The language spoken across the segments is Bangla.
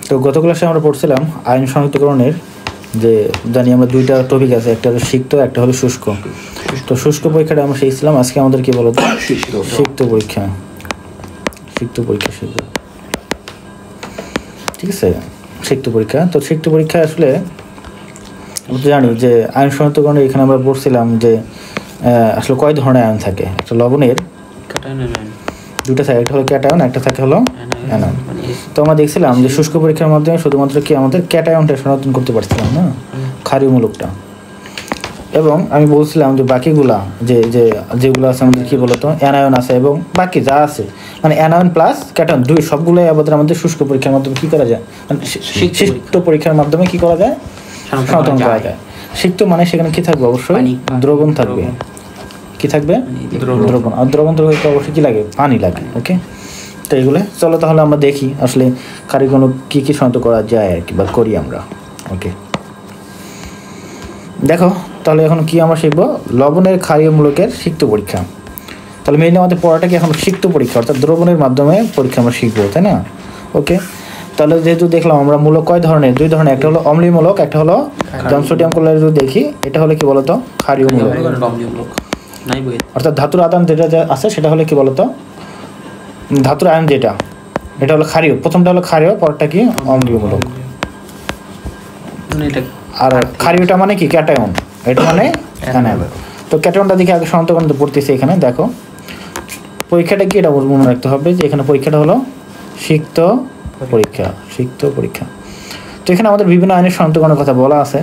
তো গত ক্লাসে আমরা পড়ছিলাম আয়ন শনাক্তকরণের যে জানি আমরা দুইটা টপিক আছে, একটা হলো সিক্ত, একটা হলো শুষ্ক। তো শুষ্ক পরীক্ষাটা আমরা শিখছিলাম, আজকে আমাদের কি বলতো সিক্ত পরীক্ষা। সিক্ত পরীক্ষা শিখব, ঠিক আছে? সিক্ত পরীক্ষা। তো সিক্ত পরীক্ষা আসলে আমরা জানি যে আয়ন শনাক্তকরণে এখানে আমরা পড়ছিলাম যে আসলে কয় ধরনের আয়ন থাকে। একটা লবণের দুটা থাকে, একটা হলো ক্যাটায়ন, একটা থাকে হলো অ্যানায়ন। তো আমরা দেখছিলাম যে শুষ্ক পরীক্ষার মাধ্যমে শুধুমাত্র কি আমাদের ক্যাটায়নটা শনাক্ত করতে পারছিলাম না, ক্ষারীয়মূলকটা। এবং আমি বলছিলাম যে বাকিগুলা যেগুলো আছে আমাদের কি বলতো অ্যানায়ন আছে এবং বাকি যা আছে মানে অ্যানায়ন প্লাস ক্যাটায়ন দুই সবগুলোই আমাদের শুষ্ক পরীক্ষার মাধ্যমে কি করা যায়, মানে সিক্ত পরীক্ষার মাধ্যমে কি করা যায়, শনাক্ত করা যায়। সিক্ত মানে সেখানে কি থাকবে, অবশ্যই দ্রবণ থাকবে। কি থাকবে? দ্রবণ। আর দ্রবণ তো অবশ্যই কি লাগে, পানি লাগে। ওকে, তো এইগুলো চলো তাহলে আমরা দেখি আসলে কারিগুলো কী কী শনাক্ত করা যায় আর কি, বা করি আমরা। ওকে, দেখো তাহলে এখন কি আমরা শিখবো, লবণের ক্ষারীয়মূলকের সিক্ত পরীক্ষা। তাহলে মেইনলি আমাদের পড়াটা কি এখন সিক্ত পরীক্ষা, অর্থাৎ দ্রবণের মাধ্যমে পরীক্ষা আমরা শিখবো, তাই না? ওকে, তাহলে যেহেতু দেখলাম আমরা মূলক কয় ধরনের, দুই ধরনের, একটা হলো অম্লীয়মূলক, একটা হলো যেমন সোডিয়াম ক্লোরাইড। যদি দেখি এটা হলে কি বলতো ক্ষারীয়মূলক, অর্থাৎ ধাতুর আদান যেটা আছে সেটা হলে কি বলতো ধাতুর আয়ন যেটা, এটা হলো ক্ষারীয়। প্রথমটা হলো ক্ষারীয়, পরটা কি অম্লীয়মূলক। আর ক্ষারীয়টা মানে কি ক্যাটায়ন, এটা মানে অ্যানায়ন। তো ক্যাটায়নটা দেখে আগে শনাক্তকরণ পড়তেছি। এখানে দেখো পরীক্ষাটা কি, এটা মনে রাখতে হবে যে এখানে পরীক্ষাটা হলো সিক্ত পরীক্ষা। সিক্ত পরীক্ষা। তো এখানে আমাদের বিভিন্ন আয়নের শনাক্তকরণের কথা বলা আছে,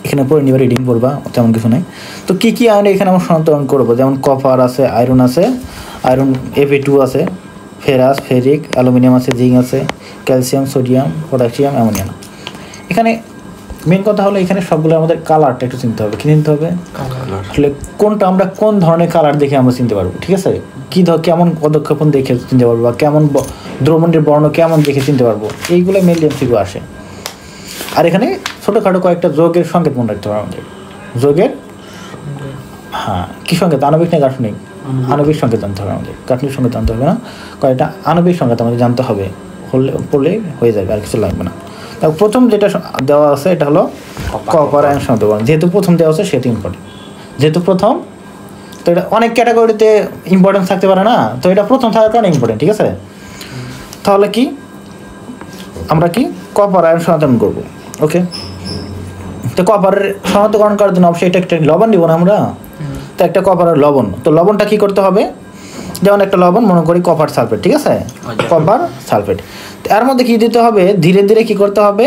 এখানে পড়ে নিবা, রিডিং করবা, তেমন কিছু নেই। তো কী কী আয়ন এখানে আমরা শনাক্তকরণ করবো, যেমন কপার আছে, আয়রন আছে, আয়রন Fe2 আছে, ফেরাস, ফেরিক, অ্যালুমিনিয়াম আছে, জিঙ্ক আছে, ক্যালসিয়াম, সোডিয়াম, পটাশিয়াম, অ্যামোনিয়াম। এখানে মেন কথা হলো এখানে সবগুলো আমাদের কালারটা একটু চিনতে হবে। কী চিনতে হবে? আসলে কোনটা আমরা কোন ধরনের কালার দেখে আমরা চিনতে পারবো, ঠিক আছে? কী কেমন পদক্ষেপণ দেখে চিনতে পারবো, বা কেমন দ্রবণের বর্ণ কেমন দেখে চিনতে পারবো, এইগুলো মেনলি এমসিকিউ আসে। আর এখানে ছোটোখাটো কয়েকটা যোগের সংকেত মনে রাখতে হবে আমাদের। যোগের কী সংকেত, আণবিক না গাঠনিক? আণবিক সংকেত জানতে হবে আমাদের, গাঠনিক সংকেত জানতে হবে না, কয়েকটা আণবিক সংকেত আমাদের জানতে হবে, পড়লে হয়ে যাবে, আর কিছু লাগবে না। তারপর প্রথম যেটা দেওয়া আছে এটা হলো কপার আয়ন শনাক্তকরণ। যেহেতু প্রথম দেওয়া আছে সেহেতু ইম্পর্টেন্ট, যেহেতু প্রথম, তো এটা অনেক ক্যাটাগরিতে ইম্পর্টেন্স থাকতে পারে না, তো এটা প্রথম থাকার কারণে ইম্পর্টেন্ট, ঠিক আছে? তাহলে কি আমরা কি কপার আয়ন শনাক্তকরণ করবো। ওকে, তো কপারের শনাক্তকরণ করার জন্য অবশ্যই এটা একটা লবণ দিব না আমরা, তো একটা কপারের লবণ। তো লবণটা কি করতে হবে, যেমন একটা লবণ মনে করি কপার সালফেট, ঠিক আছে? Copper sulphate. তো এর মধ্যে কি দিতে হবে, ধীরে ধীরে কি করতে হবে,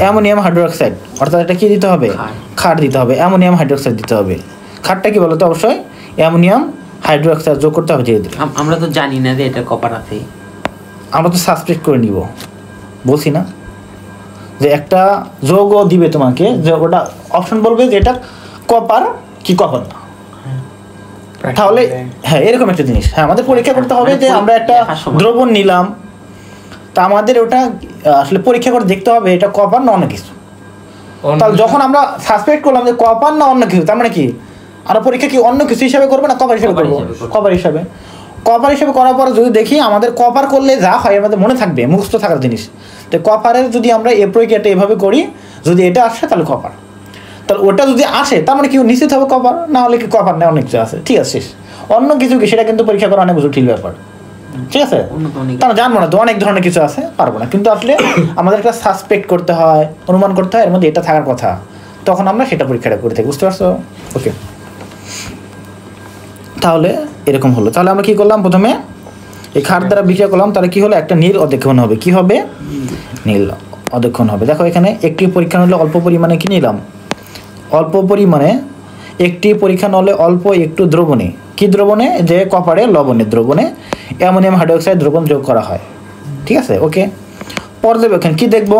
অ্যামোনিয়াম হাইড্রোক্সাইড, অর্থাৎ এটা কি দিতে হবে, ক্ষার দিতে হবে, অ্যামোনিয়াম হাইড্রোক্সাইড দিতে হবে। ক্ষারটা কি বলতো, অবশ্যই অ্যামোনিয়াম হাইড্রোক্সাইড যোগ করতে হবে ধীরে ধীরে। আমরা তো জানি না যে এটা কপার আছে, আমরা তো সাসপেক্ট করে নিব, বলছি না যে একটা যোগও দিবে তোমাকে, যে ওটা অপশন বলবে যে এটা কপার কি কপার না, তাহলে হ্যাঁ এরকম একটা জিনিস। হ্যাঁ, আমাদের পরীক্ষা করতে হবে যে আমরা একটা দ্রবণ নিলাম, তা আমাদের ওটা আসলে পরীক্ষা করে দেখতে হবে এটা কপার না অন্য কিছু। তাহলে যখন আমরা সাসপেক্ট করলাম যে কপার না অন্য কিছু, তার মানে কি আমরা পরীক্ষা কি অন্য কিছু হিসাবে করবো না কপার হিসাবে করবো? কপার হিসাবে। কপার হিসাবে করার পর যদি দেখি আমাদের কপার করলে যা হয় আমাদের মনে থাকবে, মুখস্থ থাকার জিনিস। তো কপারের যদি আমরা এই প্রক্রিয়াটা এভাবে করি, যদি এটা আসে তাহলে কপার, তাহলে ওটা যদি আসে তার মানে কি নিশ্চিত হবে কপার, না হলে কি কপার নেই অনেক কিছু আছে, ঠিক আছে? অন্য কিছু কি সেটা কিন্তু পরীক্ষা করা অনেক জটিল ব্যাপার, ঠিক আছে? তারা জানবো না তো, অনেক ধরনের কিছু আছে, পারবো না। কিন্তু আসলে আমাদের একটা সাসপেক্ট করতে হয়, অনুমান করতে হয় এর মধ্যে এটা থাকার কথা, তখন আমরা সেটা পরীক্ষাটা করে থাকি, বুঝতে পারছো? ওকে, তাহলে এরকম হলো। তাহলে আমরা কি করলাম, প্রথমে এই ক্ষার দ্বারা বিক্রিয়া করলাম, তাহলে কি হলো, একটা নীল অধক্ষণ হবে। কি হবে? নীল অধক্ষণ হবে। দেখো এখানে একটি পরীক্ষা হলে অল্প পরিমাণে কি নিলাম, অল্প পরিমাণে একটি পরীক্ষা হলে অল্প একটু দ্রবণে, কি দ্রবণে, যে কপারে লবণের দ্রবণে অ্যামোনিয়াম হাইড্রোক্সাইড দ্রবণ যোগ করা হয়, ঠিক আছে? ওকে, পর্যবেক্ষণ কি দেখবো,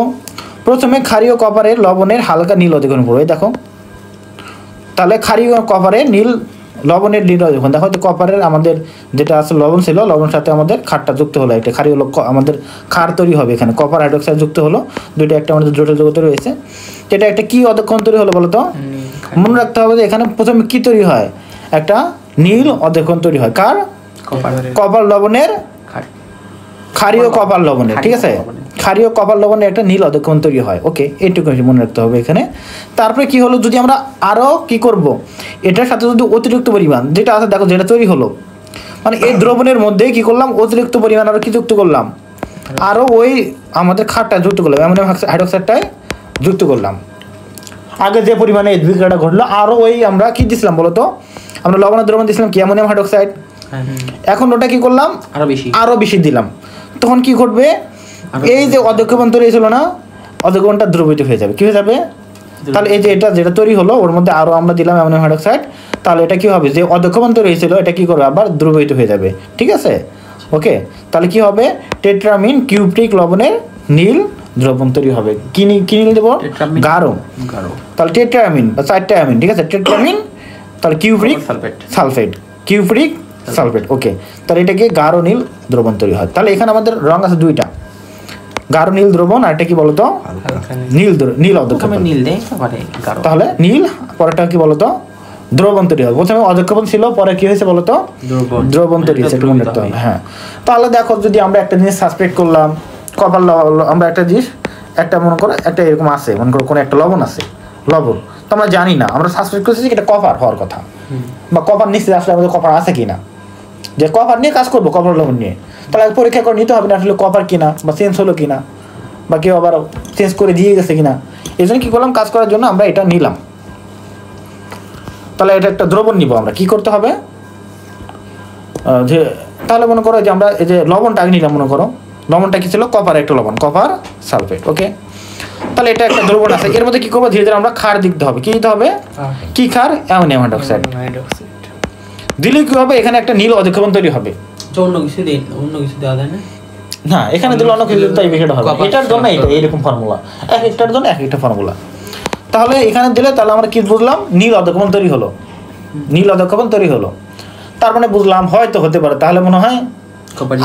প্রথমে ক্ষারীয় কপারের লবণের হালকা নীল অধক্ষণ পড়বে। দেখো তাহলে ক্ষারীয় কপারে নীল লবণের নীল অধক্ষণ, দেখো তো কপারের আমাদের যেটা আছে লবণ ছিল, লবণের সাথে আমাদের ক্ষারটা যুক্ত হলো, একটা ক্ষারীয় আমাদের ক্ষার তৈরি হবে, এখানে কপার হাইড্রোক্সাইড যুক্ত হলো, দুইটা একটা আমাদের জটিল যৌগ তৈরি হয়েছে। এটা একটা কি অধক্ষণ তৈরি হলো বলো তো? মনে রাখতে হবে যে এখানে প্রথমে কি তৈরি হয়, একটা নীল অধক্ষণ তৈরি হয়, কার? কপার লবণের, ক্ষারীয় কপার লবণের, ঠিক আছে? ক্ষারীয় কপার লবণের একটা নীল অধক্ষেপণ তৈরি হয়। ওকে, এইটুকু মনে রাখতে হবে এখানে। তারপরে কি হলো, যদি আমরা আরও কি করব, এটার সাথে যদি অতিরিক্ত পরিমাণ যেটা আছে দেখো যেটা তৈরি হলো, মানে এই দ্রবণের মধ্যে কি করলাম, অতিরিক্ত পরিমাণ আরও কি যুক্ত করলাম, আরও ওই আমাদের ক্ষারটা যুক্ত করলাম, অ্যামোনিয়াম হাইড্রোক্সাইডটাই যুক্ত করলাম। আগে যে পরিমাণে এই বিক্রিয়াটা ঘটলো আরও ওই আমরা কি দিছিলাম বলো তো, আমরা লবণের দ্রবণ দিয়েছিলাম কি অ্যামোনিয়াম হাইড্রোক্সাইড, এখন ওটা কি করলাম আরও বেশি দিলাম, তখন কি ঘটবে, এই যে অধক্ষেপণ তৈরি হয়েছিল না, অধক্ষেপণটা দ্রবীভূত হয়ে যাবে। কি হয়ে যাবে, তাহলে এই যে এটা যেটা তৈরি হলো ওর মধ্যে আরও আমরা দিলাম অ্যামোনিয়াম হাইড্রোক্সাইড, তাহলে এটা কি হবে, যে অধক্ষেপণ তৈরি হয়েছিল এটা কি করবে, আবার দ্রবীভূত হয়ে যাবে। ঠিক আছে, ওকে, তাহলে কি হবে, টেট্রামিন কিউপ্রিক লবণের নীল দ্রবণ তৈরি হবে। কি নীল দেবো, গাঢ়। তাহলে টেট্রামিন বা 4টা অ্যামিন, ঠিক আছে, টেট্রামিন, তাহলে কিউপ্রিক সালফেট, কিউপ্রিক সালফেট। ওকে, তাহলে এটাকে গাঢ় নীল দ্রবণ তৈরি হয়। তাহলে এখানে আমাদের রং আছে দুইটা, গাঢ় নীল দ্রবণ, আর এটা কি বলতো নীল অধক্ষেপণ। তাহলে নীল, পরেরটা কি বলতো দ্রবণ তৈরি হবে। প্রথমে অধক্ষেপণ ছিল, পরে কি হয়েছে বলতো দ্রবণ তৈরি হয়েছে, একটু মনে রাখতে হবে। হ্যাঁ, তাহলে দেখো যদি আমরা একটা জিনিস সাসপেক্ট করলাম, কপার আমরা একটা জিনিস, একটা মনে করো একটা এরকম আছে, মনে করো কোনো একটা লবণ আছে, লবণ তো আমরা জানি না, আমরা সাসপেক্ট করছি এটা কপার হওয়ার কথা, বা কপার নিশ্চিত আসলে আমাদের কপার আছে কিনা, যে কপার নিয়ে কাজ করবো, কপার লবণ নিয়ে, তাহলে পরীক্ষা করে নিতে হবে না আসলে কপার কিনা, বা চেঞ্জ হলো কিনা, বা কেউ আবার চেঞ্জ করে দিয়ে গেছে কিনা। এই জন্য কী করলাম, কাজ করার জন্য আমরা এটা নিলাম। তাহলে এটা একটা দ্রবণ নিব, আমরা কি করতে হবে, যে তাহলে মনে করো যে আমরা এই যে লবণটা আগে নিলাম, মনে করো লবণটা কি ছিল, কপার একটা লবণ, কপার সালফেট। ওকে, তাহলে এটা একটা দ্রবণ আছে, এর মধ্যে কি করবো, ধীরে ধীরে আমরা ক্ষার দিতে হবে। কি দিতে হবে, কি ক্ষার, অ্যামোনিয়াম হাইড্রোক্সাইড দিলে কি হবে, এখানে একটা নীল অধক্ষেপণ তৈরি হবে। অন্য কিছু দেওয়া যায় না, না এখানে দিলে অন্য কিছু তাই বিষয়টা হবে, এটার জন্য এটা এইরকম ফর্মুলা, এক একটার জন্য এক একটা ফর্মুলা। তাহলে এখানে দিলে তাহলে আমরা কি বুঝলাম, নীল অধক্ষেপণ তৈরি হলো, নীল অধক্ষেপণ তৈরি হলো, তার মানে বুঝলাম হয়তো হতে পারে, তাহলে মনে হয়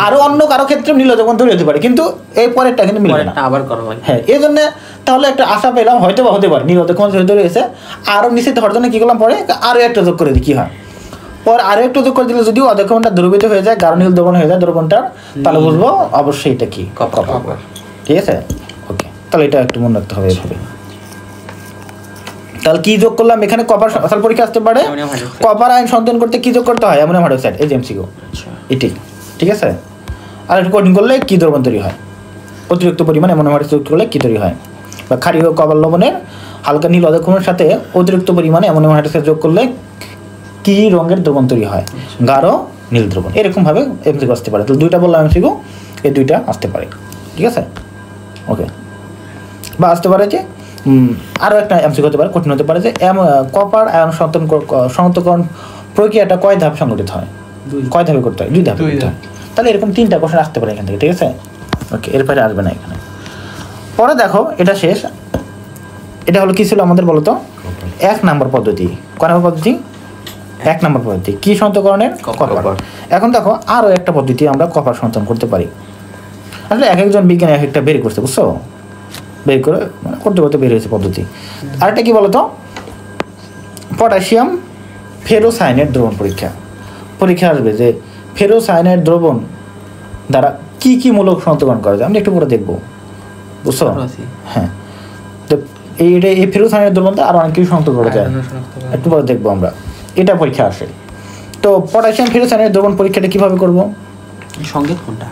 আরো অন্য কারো ক্ষেত্রে নীল অধক্ষেপণ তৈরি হতে পারে, কিন্তু এই পরেরটা কিন্তু মিলবে না, আবার করা হয়। হ্যাঁ, এই জন্য তাহলে একটা আশা পেলাম হয়তো বা হতে পারে নীল অধক্ষেপণ তৈরি হয়েছে। আরো নিশ্চিত হওয়ার জন্য কি করলাম, পরে আরো একটা যোগ করে দিই, কি হয়, পরে আরো একটু যোগ করে দিলে যদিও অধক্ষেপণটা দ্রবীভূত হয়ে যায়, গাঢ় নীল দ্রবণ হয়ে যায় দ্রবণটা, তাহলে বুঝবো অবশ্যই এটা কি কপার। ঠিক আছে, ওকে, তাহলে এটা একটু মনে রাখতে হবে এভাবে। তাহলে কি যোগ করলাম এখানে, কপার আসল পরীক্ষা আসতে পারে, কপার আয়ন সন্ধান করতে কি যোগ করতে হয়, অ্যামোনিয়াম হাইড্রোক্সাইড, এই যে এমসিকিউ এটাই। ঠিক আছে, আর একটু কঠিন করলে কি দ্রবণ তৈরি হয়, অতিরিক্ত পরিমাণে অ্যামোনিয়াম হাইড্রোক্সাইড যোগ করলে কি তৈরি হয়, বা ক্ষারীয় কপার লবণের হালকা নীল অধক্ষেপণের সাথে অতিরিক্ত পরিমাণে অ্যামোনিয়াম হাইড্রোক্সাইড যোগ করলে কি রঙের দ্রবণ তৈরি হয়, গাঢ় নীল দ্রবণ। এরকম ভাবে এমসিকিউ আসতে পারে। তো দুইটা বললাম এমসিকিউ, এই দুইটা আসতে পারে। ঠিক আছে, ওকে, বা আসতে পারে যে আরও একটা এমসিকিউ হতে পারে, কঠিন হতে পারে, যে কপার আয়ন শনাক্তকরণ প্রক্রিয়াটা কয় ধাপ সংগঠিত হয়, কয় ধাপে করতে হয়, 2 ধাপে করতে হয়। তাহলে এরকম 3টা কোশ্চেন আসতে পারে এখান থেকে। ঠিক আছে, ওকে, এরপরে আসবে না এখানে। পরে দেখো এটা শেষ, এটা হলো কি ছিল আমাদের বলতো 1 নম্বর পদ্ধতি। কয় নম্বর পদ্ধতি, 1 নম্বর পদ্ধতি, কি শনাক্তকরণের, কপার। এখন দেখো আরও একটা পদ্ধতি আমরা কপার শনাক্তকরণ করতে পারি। আসলে এক একজন বিজ্ঞানী এক একটা বের করছে, বুঝছো, বের করে মানে করতে করতে বের হয়েছে পদ্ধতি। আরেকটা কি বলতো, পটাশিয়াম ফেরোসায়ানেট দ্রবণ পরীক্ষা আসবে, যে ফেরোসায়ানেট দ্রবণ দ্বারা কি কি মূলক শনাক্তকরণ করা যায়, আমরা একটু পরে দেখবো, বুঝছো। হ্যাঁ, তো এই ফেরোসায়ানেট দ্রবণটা আরো অনেক কিছু শনাক্ত করা যায়, একটু পরে দেখবো আমরা, এটা পরীক্ষা আসে। তো পটাশিয়াম ফেরোসায়ানেট দ্রবণ পরীক্ষাটা কিভাবে করব, সংকেত কোনটা,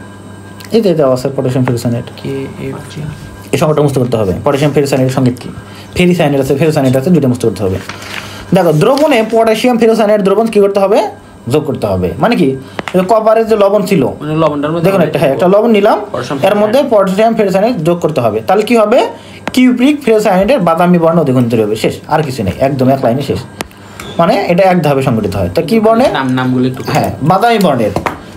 এই যে দেওয়া আছে পটাশিয়াম ফেরোসায়ানেট, এই সংখ্যাটা মুক্ত করতে হবে। পটাশিয়াম ফেরোসায়ানেটের সঙ্গে কি ফেরিসায়ানেট আছে, ফেরোসায়ানেট আছে, দুটো মুক্ত করতে হবে। দেখো দ্রবণে পটাশিয়াম ফেরোসায়ানেট দ্রবণ কি করতে হবে, যোগ করতে হবে। মানে কি, কপারের যে লবণ ছিল, দেখুন একটা, হ্যাঁ একটা লবণ নিলাম, এর মধ্যে পটাশিয়াম ফেরোসায়ানেট যোগ করতে হবে। তাহলে কি হবে, কিউপ্রিক ফেরোসায়ানেটের বাদামি বর্ণ অধিকরণ তৈরি হবে, শেষ, আর কিছু নেই, একদম এক লাইনে শেষ। মানে এটা এক ধাপে সংগঠিত হয়। তা কি বর্ণের, হ্যাঁ বাদামি বর্ণের।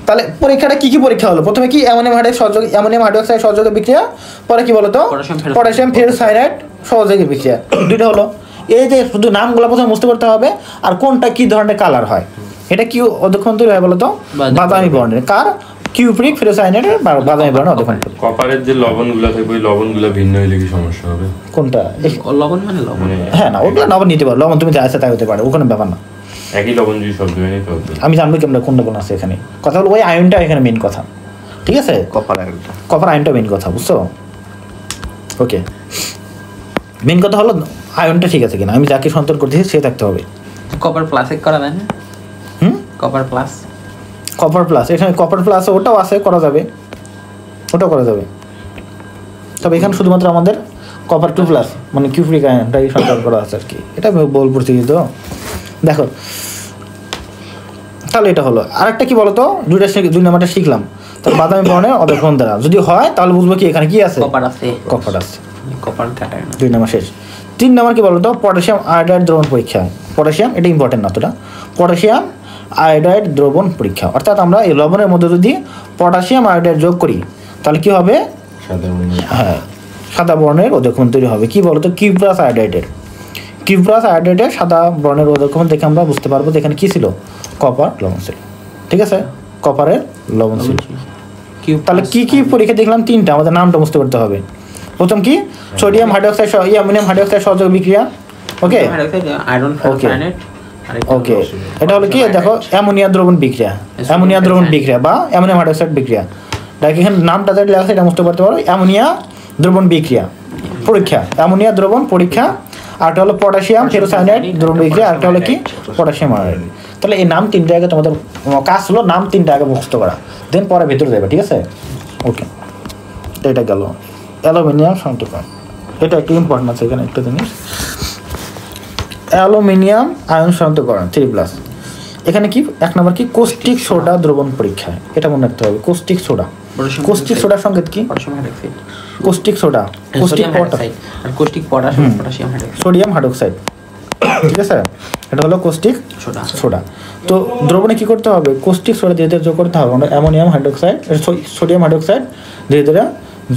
তাহলে পরীক্ষাটা কি কি পরীক্ষা হলো, প্রথমে কি অ্যামোনিয়াম হাইড্রোক্সাইড সহযোগী বিক্রিয়া, পরে কি বলতো পটাশিয়াম ফেরোসায়ানেট সহযোগী বিক্রিয়া, দুটো হলো। এই যে শুধু নামগুলো প্রথমে বুঝতে করতে হবে, আর কোনটা কি ধরনের কালার হয়, এটা কি অধক্ষেপণ তৈরি হয় বলতো, বাদামি বর্ণের, কার, কিউপ্রিক ফেরোসায়ানেটের বাদামি বর্ণের অধক্ষেপণ। কপারের যে লবণগুলো থাকবে ওই লবণগুলো ভিন্ন হলে কি সমস্যা হবে, কোনটা, লবণ মানে লবণ, হ্যাঁ না ওগুলো লবণ নিতে পারো, লবণ তুমি যা আছে তাই হতে পারে, ওখানে ব্যাপার না, একই লবণ যদি সব জায়গায় নিতে হবে। আমি জানবো কি আমরা কোন লবণ আছে এখানে, কথা হলো ওই আয়নটা এখানে মেইন কথা। ঠিক আছে, কপার আয়নটা মেইন কথা, বুঝছো। ওকে, মেন কথা হলো আয়নটা ঠিক আছে কিনা, আমি যাকে সন্তুলন করতেছি সে থাকতে হবে। কপার প্লাস এক করা যায় না? কপার প্লাস, কপার প্লাস, এখানে কপার প্লাস ওটাও আছে, করা যাবে, ওটাও করা যাবে। তবে এখানে শুধুমাত্র আমাদের কপার 2 প্লাস মানে কিউপ্রিক আয়নটাই সন্তুলন করা আছে আর কি। এটা বল পড়ছি তো দেখো, তাহলে এটা হলো। আরেকটা কি বলতো, দুই নাম্বারটা শিখলাম, তাহলে বাদামি বর্ণের অধক্ষণ দ্বারা যদি হয় তাহলে বুঝবো কি এখানে কি আছে, কপার আছে, কপার আছে। কপার কাটায় না। 2 নাম্বার শেষ। 3 নাম্বার কি বলতো, পটাশিয়াম আয়োডাইড দ্রবণ পরীক্ষা। পটাশিয়াম, এটা ইম্পর্টেন্ট না তোটা, পটাশিয়াম আয়োডাইড দ্রবণ পরীক্ষা, অর্থাৎ আমরা এই লবণের মধ্যে যদি পটাশিয়াম আয়োডাইড যোগ করি তাহলে কি হবে, হ্যাঁ সাদা বর্ণের অধক্ষণ তৈরি হবে। কি বলতো, কিউপ্রাস আয়োডাইডের, কিউপ্রাস আয়োডাইডের সাদা বর্ণের অধক্ষণ দেখে আমরা বুঝতে পারবো যে এখানে কি ছিল, কপার লবণ ছিল। ঠিক আছে, কপারের লবণ ছিল। তাহলে কি কি পরীক্ষা দেখলাম, 3টা, আমাদের নামটা বুঝতে করতে হবে। প্রথম কি, সোডিয়াম হাইড্রোক্সাইড অ্যামোনিয়াম হাইড্রোক্সাইড সহযোগ বিক্রিয়া। ওকে আয়রন ওকে ফেরোসায়ানেট। ওকে, এটা হলো কি দেখো, অ্যামোনিয়া দ্রবণ বিক্রিয়া, অ্যামোনিয়া দ্রবণ বিক্রিয়া বা অ্যামোনিয়াম হাইড্রোক্সাইড বিক্রিয়া। দেখ এখানে নামটা যেটা লেখা আছে এটা বুঝতে পারতে পারো, অ্যামোনিয়া দ্রবণ বিক্রিয়া পরীক্ষা, অ্যামোনিয়া দ্রবণ পরীক্ষা। আরটা হলো পটাশিয়াম ফেরোসায়ানেট দ্রবণ বিক্রিয়া, আরটা হলো কি পটাশিয়াম আয়োডাইড। তাহলে এই নাম 3টা আগে তোমাদের কাজ হলো নাম 3টা আগে মুখস্থ করা, দেন পরে ভেতরে যাবে। ঠিক আছে, ওকে এটা গেল অ্যালুমিনিয়াম সন্তুলন। এটা একটু ইম্পর্টেন্ট আছে এখানে একটা জিনিস, অ্যালুমিনিয়াম আয়ন সন্তুলন 3+। এখানে কি 1 নম্বর কি, কোস্টিক সোডা দ্রবণ পরীক্ষা, এটা মনে রাখতে হবে। কোস্টিক সোডা, কোস্টিক সোডার সংকেত কি, potassium hydroxide, caustic soda, caustic hydroxide আর caustic potash potassium hydroxide, sodium hydroxide. ঠিক আছে, এটা হলো কোস্টিক সোডা। সোডা। তো দ্রবণে কি করতে হবে, কোস্টিক সোডা ধীরে ধীরে যোগ করতে হবে। আমরা অ্যামোনিয়াম হাইড্রোক্সাইড সোডিয়াম হাইড্রোক্সাইড ধীরে ধীরে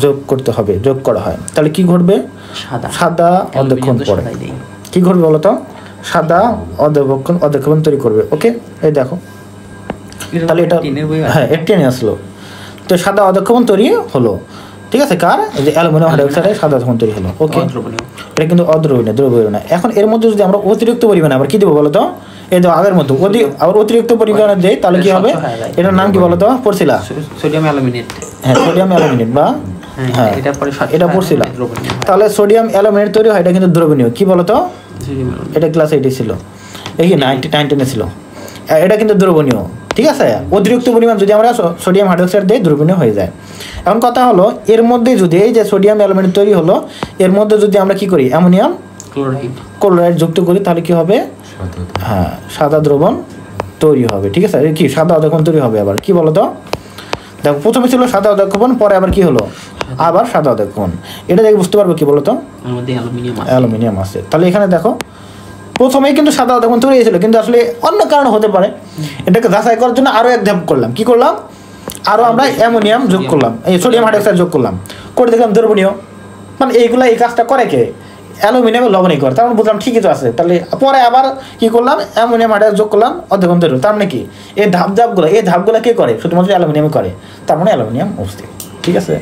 যোগ করতে হবে, যোগ করা হয়। তাহলে কি ঘটবে, সাদা অধক্ষণ পড়ে। কি ঘটবে বলতো, সাদা অধক্ষণ তৈরি করবে। ওকে, এই দেখো, তাহলে এটা হ্যাঁ 18 আসলো, তো সাদা অধক্ষণ তৈরি হলো। ঠিক আছে, কার, এই যে অ্যালুমিনিয়াম হাইড্রোক্সাইডের সাদা অধক্ষণ তৈরি হলো। ওকে, এটা কিন্তু অদ্রবণীয়, দ্রবণীয় না। এখন এর মধ্যে যদি আমরা অতিরিক্ত পরিমাণে আবার কি দেবো বলতো, এই তো আগের মতো আবার অতিরিক্ত পরিমাণে দেই তাহলে কি হবে, এটার নাম কি বলতো, পড়ছিলা, সোডিয়াম অ্যালুমিনেট। হ্যাঁ সোডিয়াম অ্যালুমিনেট বা হ্যাঁ এটা পড়ছিলাম। তাহলে সোডিয়াম অ্যালুমিনেট তৈরি হয়, এটা কিন্তু দ্রবণীয়। কি বলতো, এটা ক্লাস 8 ছিল, এই কি 9-10 ছিল, এটা কিন্তু দ্রবণীয়। ঠিক আছে, অতিরিক্ত পরিমাণ যদি আমরা সোডিয়াম হাইড্রোক্সাইড দিই দ্রবণীয় হয়ে যায়। এখন কথা হলো, এর মধ্যে যদি এই যে সোডিয়াম অ্যালুমিনেট তৈরি হলো, এর মধ্যে যদি আমরা কি করি, অ্যামোনিয়াম ক্লোরাইড যুক্ত করি তাহলে কি হবে, হ্যাঁ সাদা দ্রবণ তৈরি হবে। ঠিক আছে, কি সাদা অধক্ষণ তৈরি হবে। আবার কি বলতো, দেখো প্রথমে ছিল সাদা অধক্ষণ, পরে আবার কি হলো, আবার সাদা অধক্ষণ। এটা দেখে বুঝতে পারবো কি বলতো, অ্যালুমিনিয়াম আছে। তাহলে এখানে দেখো প্রথমেই কিন্তু সাদা অধক্ষণ তৈরি হয়েছিল, কিন্তু আসলে অন্য কারণ হতে পারে। এটাকে যাচাই করার জন্য আরো এক ধাপ করলাম। কি করলাম, আরো আমরা অ্যামোনিয়াম যোগ করলাম, এই সোডিয়াম হাইড্রোক্সাইড যোগ করলাম, করে দেখলাম দ্রবণীয়। মানে এইগুলা এই কাজটা করে কে, অ্যালুমিনিয়াম লবণীয় করে। তার মানে বুঝলাম ঠিকই তো আছে। তাহলে পরে আবার কি করলাম, অ্যামোনিয়াম হাইড্রোক্সাইড যোগ করলাম, অধক্ষণ তৈরি। তার মানে কি, এই ধাপগুলো কে করে, শুধুমাত্র অ্যালুমিনিয়াম করে। তার মানে অ্যালুমিনিয়াম উপস্থিত। ঠিক আছে,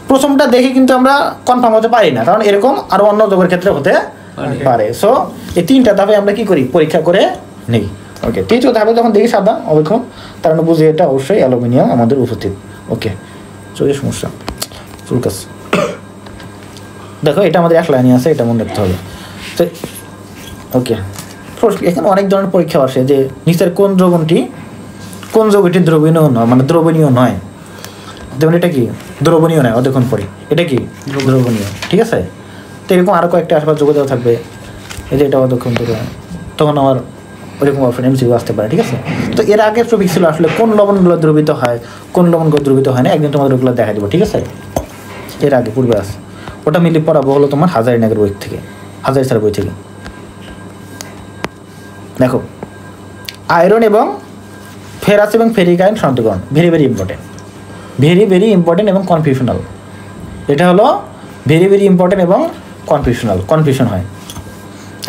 প্রথমটা দেখে কিন্তু আমরা কনফার্ম হতে পারি না, কারণ এরকম আরো অন্য যোগের ক্ষেত্রে হতে পারে। সো এই 3টা ধাপে আমরা কি করি, পরীক্ষা করে নেই। ওকে, 3য় ধাপে যখন দেখি সাদা অধক্ষণ, তার মানে বুঝি এটা অবশ্যই অ্যালুমিনিয়াম আমাদের উপস্থিত। ওকে, চোখের সমস্যা ফুলকাস। দেখো এটা আমাদের 1 লাইনে আছে, এটা মনে রাখতে হবে। তো ওকে, এখানে অনেক ধরনের পরীক্ষা আসে যে নিচের কোন যৌগটি দ্রবণীয় নয়, মানে দ্রবণীয় নয়। যেমন এটা কি দ্রবণীয় নয়, অধক্ষণ পরে এটা কি দ্রবণীয়। ঠিক আছে, তো এরকম আরো কয়েকটা আসবার যোগ দেওয়া থাকবে, এই যে এটা অধক্ষণ তৈরি হয়, তখন আমার ওইরকম অপশন এমসিকিউ আসতে পারে। ঠিক আছে, তো এর আগের টপিক ছিল আসলে কোন লবণগুলো দ্রবীত হয়, কোন লবণগুলো দ্রবীত হয় না, একদিন তোমাদের ওগুলো দেখা দেবো। ঠিক আছে, এর আগে পূর্বে আছে, ওটা মিলিয়ে পড়াবো হলো তোমার হাজারিনাগের বই থেকে, হাজারি স্যারের বই থেকে। দেখো আয়রন এবং ফেরাস এবং ফেরিক আয়ন সন্তুলন ভেরি ভেরি ইম্পর্টেন্ট এবং কনফিউশনাল। এটা হলো ভেরি ইম্পর্টেন্ট এবং কনফিউশন হয়।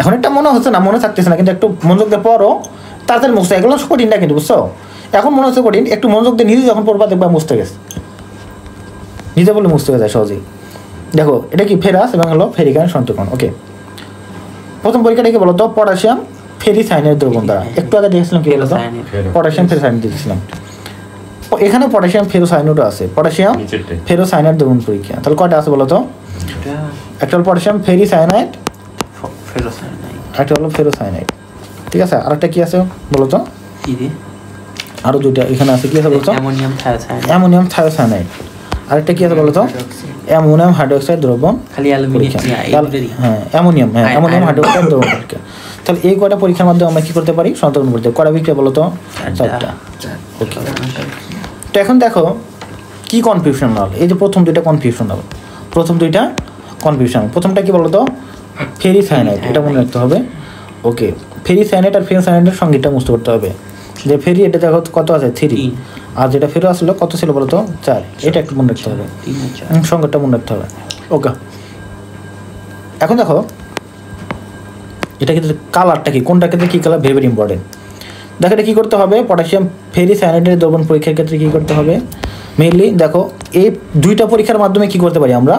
এখন এটা মনে হচ্ছে না, মনে থাকতেছে না, কিন্তু একটু মনোযোগ দিয়ে পড়ো, তাড়াতাড়ি মুছতে। এগুলো কঠিন না কিন্তু, বুঝছো, এখন মনে হচ্ছে কঠিন, একটু মনোযোগ দিয়ে নিজে যখন পড়বা দেখবা মুছতে গেছে, নিজে বলে মুছতে যায় সহজেই। দেখো এটা কি ফেরাস এবং হলো ফেরিক আয়ন সন্তুলন। ওকে, প্রথম পরীক্ষাটা কি বলতো, পটাশিয়াম ফেরিসায়ানেট দ্রবণ দ্বারা। একটু আগে দেখেছিলাম কি বলতো, পটাশিয়াম ফেরোসায়ানেট দেখেছিলাম। এখানে পটাশিয়াম ফেরোসায়ানেটও আছে, পটাশিয়াম ফেরোসায়ানেট দ্রবণ পরীক্ষা। তাহলে কয়টা আছে বলতো, একটা হলো পটাশিয়াম ফেরিসায়ানাইড, ফেরোসায়ানাইড। একটা হলো ফেরোসায়ানাইড। ঠিক আছে, আরেকটা কি আছে বলো তো? কি রে? আরো দুইটা এখানে আছে, কি আছে বলো তো? অ্যামোনিয়াম থায়োসায়ানাইড। অ্যামোনিয়াম থায়োসায়ানাইড। আরেকটা কি আছে বলো তো? অ্যামোনিয়াম হাইড্রোক্সাইড দ্রবণ খালি অ্যালুমিনিয়াম। হ্যাঁ অ্যামোনিয়াম, হ্যাঁ অ্যামোনিয়াম হাইড্রোক্সাইড দ্রবণ পরীক্ষা। তাহলে এই কয়টা পরীক্ষার মাধ্যমে আমরা কি করতে পারি? শনাক্তকরণ করতে পারি। কয়টা বিক্রিয়া বলো তো? 4টা। ওকে, তো এখন দেখো কি কনফিউশনাল। এই যে প্রথম দুইটা কনফিউশনাল, প্রথমটা কি বলো তো? ফেরিসায়ানাইড, এটা মনে রাখতে হবে। ওকে, ফেরিসায়ানাইড আর ফেরোসায়ানাইডের সঙ্গীটা মুছতে করতে হবে। যে ফেরি এটা দেখো কত আছে 3, আর যেটা ফেরো আসলো কত ছিল বলো তো? 4। এটা একটু মনে রাখতে হবে, সংখ্যাটা মনে রাখতে হবে। ওকে, এখন দেখো এটা ক্ষেত্রে কালারটা কি, কোনটা ক্ষেত্রে কী কালার, ভেরি ভেরি ইম্পর্টেন্ট। দেখো এটা কী করতে হবে? পটাশিয়াম ফেরিসায়ানাইডের দ্রবণ পরীক্ষার ক্ষেত্রে কী করতে হবে? মেইনলি দেখো এই দুইটা পরীক্ষার মাধ্যমে কী করতে পারি আমরা?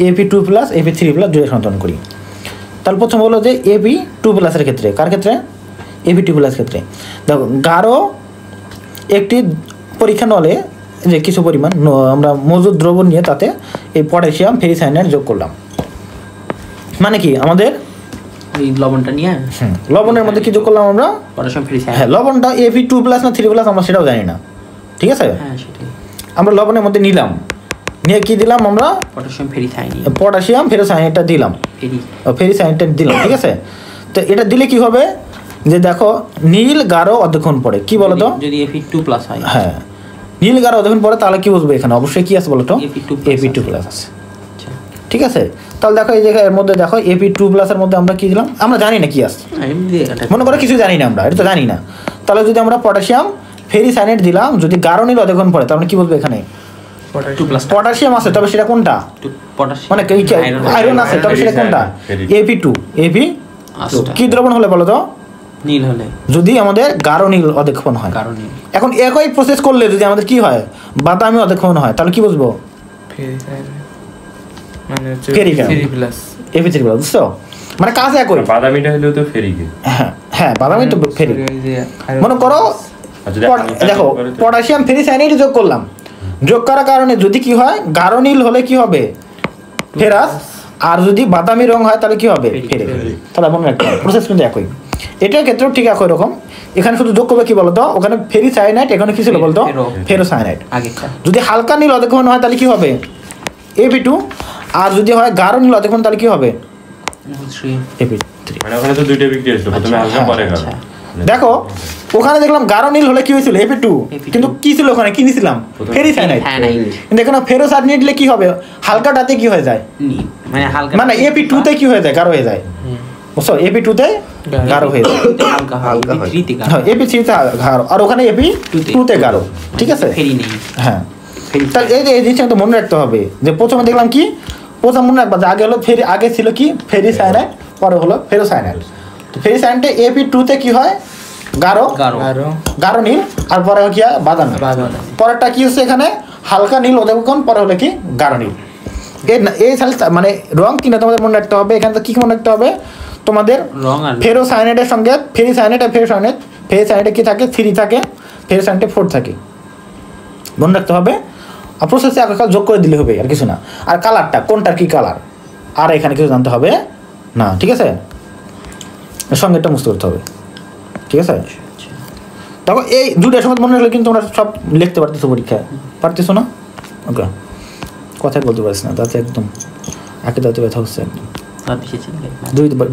AP2+, AP3+ দুইটা সন্তান করি। তাহলে প্রথম হলো যে AP2+-এর ক্ষেত্রে, কার ক্ষেত্রে? AP2+ ক্ষেত্রে। দেখো গাঢ় একটি পরীক্ষা নলে যে কিছু পরিমাণ আমরা মজুদ দ্রবণ নিয়ে তাতে এই পটাশিয়াম ফেরিসায়ানাইড যোগ করলাম। মানে কি আমাদের এই লবণটা নিয়ে লবণের মধ্যে কি যোগ করলাম আমরা? Potassium ferricyanide. হ্যাঁ, লবণটা AP2+ না 3+ আমরা সেটাও জানি না, ঠিক আছে? হ্যাঁ সেটাই। আমরা লবণের মধ্যে নিলাম, নিয়ে কি দিলাম আমরা? Potassium ferricyanide. পটাশিয়াম ফেরোসায়ানাইডটা দিলাম, ফেরিসায়ানাইডটা দিলাম, ঠিক আছে? তো এটা দিলে কি হবে? যে দেখো নীল গাঢ় অধ্যক্ষণ পড়ে, কি বলো তো? যদি Fe2+ হয়। হ্যাঁ, নীল গাঢ় অধ্যক্ষণ পড়ে, তাহলে কি বুঝবো এখানে? অবশ্যই কি আছে বলো তো? AP2+ আছে, ঠিক আছে? তাহলে দেখো এই জায়গায় এর মধ্যে দেখো AP2+ এর মধ্যে আমরা কি দিলাম? আমরা জানি না কি আছে, মনে করো কিছু জানি না, আমরা এটা তো জানি না। তাহলে যদি আমরা পটাশিয়াম ফেরিসায়ানাইড দিলাম, যদি গাঢ় নীল অধ্যক্ষণ পড়ে, তাহলে কি বলবো এখানে? পটাশিয়াম আছে, তবে সেটা কোনটা? মানে আয়রন আছে, তবে সেটা কোনটা? AP2 কি দ্রবণ হলে বলো তো? নীল হলে। যদি আমাদের গাঢ় নীল অধ্যক্ষণ হয়। এখন একই প্রসেস করলে যদি আমাদের কি হয়? বাদামি অধ্যক্ষণ হয়, তাহলে কি বুঝবো? AP3+, বুঝছো? মানে কাজ একই। বাদামিটা হলেও তো ফেরিকে। হ্যাঁ বাদামি তো ফেরি। মনে করো দেখো পটাশিয়াম ফেরিসায়ানাইড যোগ করলাম, যোগ করার কারণে যদি কি হয়? গাঢ় নীল হলে কি হবে? ফেরাস। আর যদি বাদামি রং হয় তাহলে কি হবে? ফেরিক। তাহলে মনে রাখতে হবে প্রসেস কিন্তু একই। এটার ক্ষেত্রেও ঠিক একই রকম। এখানে শুধু যোগ করবে কি বলতো? ওখানে ফেরিসায়ানাইড, এখানে কি ছিল বলতো? ফেরোসায়ানাইড। যদি হালকা নীল অধ্যক্ষণ হয় তাহলে কি হবে? AP2। আর যদি হয় গাঢ় নীল অধ্যক্ষণ তাহলে কি হবে? AP3। মানে ওখানে তো দুইটা বিক্রিয়া ছিল, প্রথমে হালকা পরে গাঢ়। দেখো ওখানে দেখলাম গাঢ় নীল হলে কি হয়েছিল? AP2। কিন্তু কি ছিল ওখানে? কি নিছিলাম? ফেরিসায়ানাইড। কিন্তু এখানে ফেরোসায়ানাইড নিলে কি হবে? হালকাটাতে কি হয়ে যায়? মানে AP2 তে কি হয়ে যায়? গাঢ় হয়ে যায়, বুঝছো? AP2 তে গাঢ় হয়ে যায়, AP3 তে গাঢ়, আর ওখানে AP2 তে গাঢ়, ঠিক আছে? হ্যাঁ, তাহলে এই জিনিসটা তো মনে রাখতে হবে যে প্রথমে দেখলাম কি? প্রথম মনে রাখবা যে আগে হলো আগে ছিল কি? ফেরিসায়ানাইড, পরে হলো ফেরোসায়ানাইড। তো ফেরিসায়ানাইডে AP2 তে কি হয়? গাঢ় নীল, আর পরে কি হয়? বাদামি। পরেরটা কি হচ্ছে এখানে? হালকা নীল অধ্যক্ষণ, পরে হলো কি? গাঢ় নীল। এই মানে রং কিনা তোমাদের মনে রাখতে হবে। এখানে কি মনে রাখতে হবে তোমাদের? ফেরোসায়ানাইডের সঙ্গে ফেরিসায়ানাইড আর ফেরিসায়ানাইডে কি থাকে? 3 থাকে, ফেরোসায়ানাইডে 4 থাকে, মনে রাখতে হবে। আর প্রসেসে আকার যোগ করে দিলে হবে, আর কিছু না। আর কালারটা কোনটার কি কালার, আর এখানে কিছু জানতে হবে না, ঠিক আছে? সঙ্গেটা মুছতে করতে হবে, ঠিক আছে? দেখো এই দুটার সময় মনে রাখলে কিন্তু তোমরা সব লিখতে পারতেছো পরীক্ষায়, পারতেছো না? ওকে, কথাই বলতে পারছি না, তাতে একদম আঁকে দাঁতে ব্যথা হচ্ছে একদম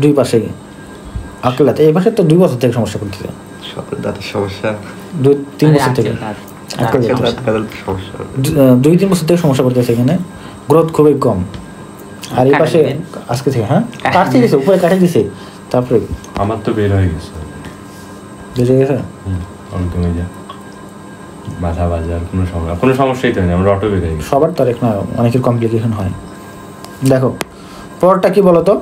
দুই পাশে আঁকলাতে। এই পাশে তো 2 বছর থেকে সমস্যা করতেছে, দাঁতের সমস্যা 2-3 বছর থেকে, 2-3 বছর থেকে সমস্যা করতেছে। এখানে গ্রোথ খুবই কম। আর এই পাশে আজকে থেকে কাটতে গেছে, উপরে কাটে দিছে, তারপরে আমার তো বের হয়ে গেছে, বেড়ে গেছে কমে যা মাথা বাজার কোনো সমস্যাই তো নেই, আমরা অটো বের হয়ে গেছি। সবার তো না, অনেকের কমপ্লিকেশন হয়। দেখো পরটা কি বলতো?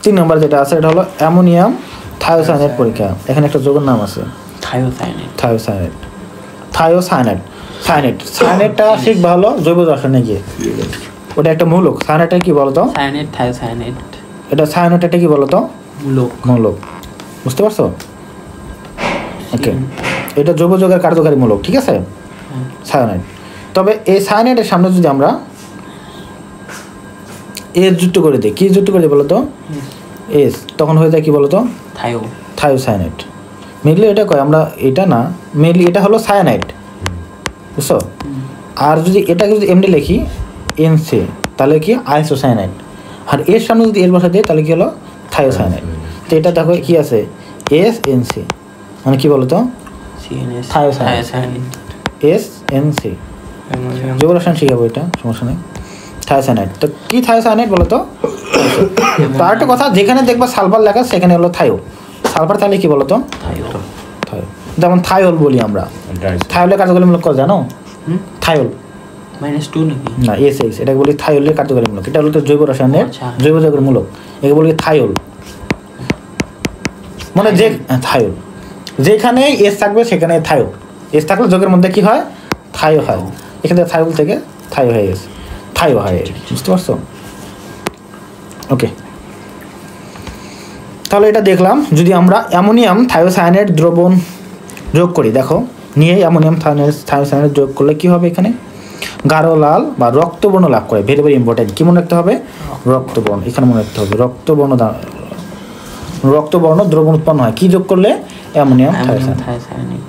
3 নম্বর যেটা আছে এটা হলো অ্যামোনিয়াম থায়োসায়ানাইড পরীক্ষা। এখানে একটা যৌগের নাম আছে থায়োসায়ানাইডটা শিখবা হলো জৈব রসায়নে গিয়ে। ওটা একটা মূলক। সায়ানাইডটা কি বলতো? এটা সায়ানাইডটা কি বলতো? মূলক, বুঝতে পারছো? ওকে, এটা জৈব যৌগের কার্যকারী মূলক, ঠিক আছে? সায়ানাইড। তবে এই সায়ানাইডের সামনে যদি আমরা এস যুক্ত করে দিই, কি যুক্ত করে দিই বলো তো, এস, তখন হয়ে যায় কি বলো তো, থাইও। থায়োসায়ানাইড। মেনলি এটা কয় আমরা, এটা না, মেনলি এটা হলো সায়ানাইড, বুঝছো? আর যদি এটাকে যদি এমনি লিখি এনসি, তাহলে কি আইসোসায়ানাইড। আর এর সামনে যদি এর বসা দিই তাহলে কি হলো থায়োসায়ানাইড। তো এটা দেখো কি আছে, এস এনসি, মানে কি বলো তো, সিএনএস থায়োসায়ানাইড, এস এনসি। জৈব রসায়ন শিখাবো, এটা সমস্যা নেই। থায়োসায়ানাইড, তো কি থায়োসায়ানাইড বলো তো? তো আরেকটা কথা, যেখানে দেখবা সালফার লেখা সেখানে হলো থায়ো। সালফার তাহলে কি বলো তো, থায়ো। যেমন থায়োল বলি আমরা, থায়োলের কার্যকরীমূলক কত জানো? থায়োল -2 নাকি না, এস এক্স, এটা বলি থায়োলের কার্যকরীমূলক। এটা হলো জৈব রসায়নের জৈব যৌগের মূলক, একে বলি থায়োল। মানে যে থায়োল, যেখানে এস থাকবে সেখানে থায়ো। এস থাকলে যোগের মধ্যে কি হয়, থায়ো হয়। এখানে থায়োল থেকে থায়ো হয়ে গেছে, থায়ো হয়, বুঝতে পারছো? ওকে, তাহলে এটা দেখলাম। যদি আমরা অ্যামোনিয়াম থায়োসায়ানেট দ্রবণ যোগ করি, দেখো নিয়ে অ্যামোনিয়াম থায়োসায়ানেট যোগ করলে কি হবে, এখানে গাঢ় লাল বা রক্তবর্ণ লাভ করে। ভেরি ভেরি ইম্পর্টেন্ট, কি মনে রাখতে হবে, রক্তবর্ণ, এখানে মনে রাখতে হবে রক্তবর্ণ দ্রবণ উৎপন্ন হয় কি যোগ করলে, অ্যামোনিয়াম থায়োসায়ানেট।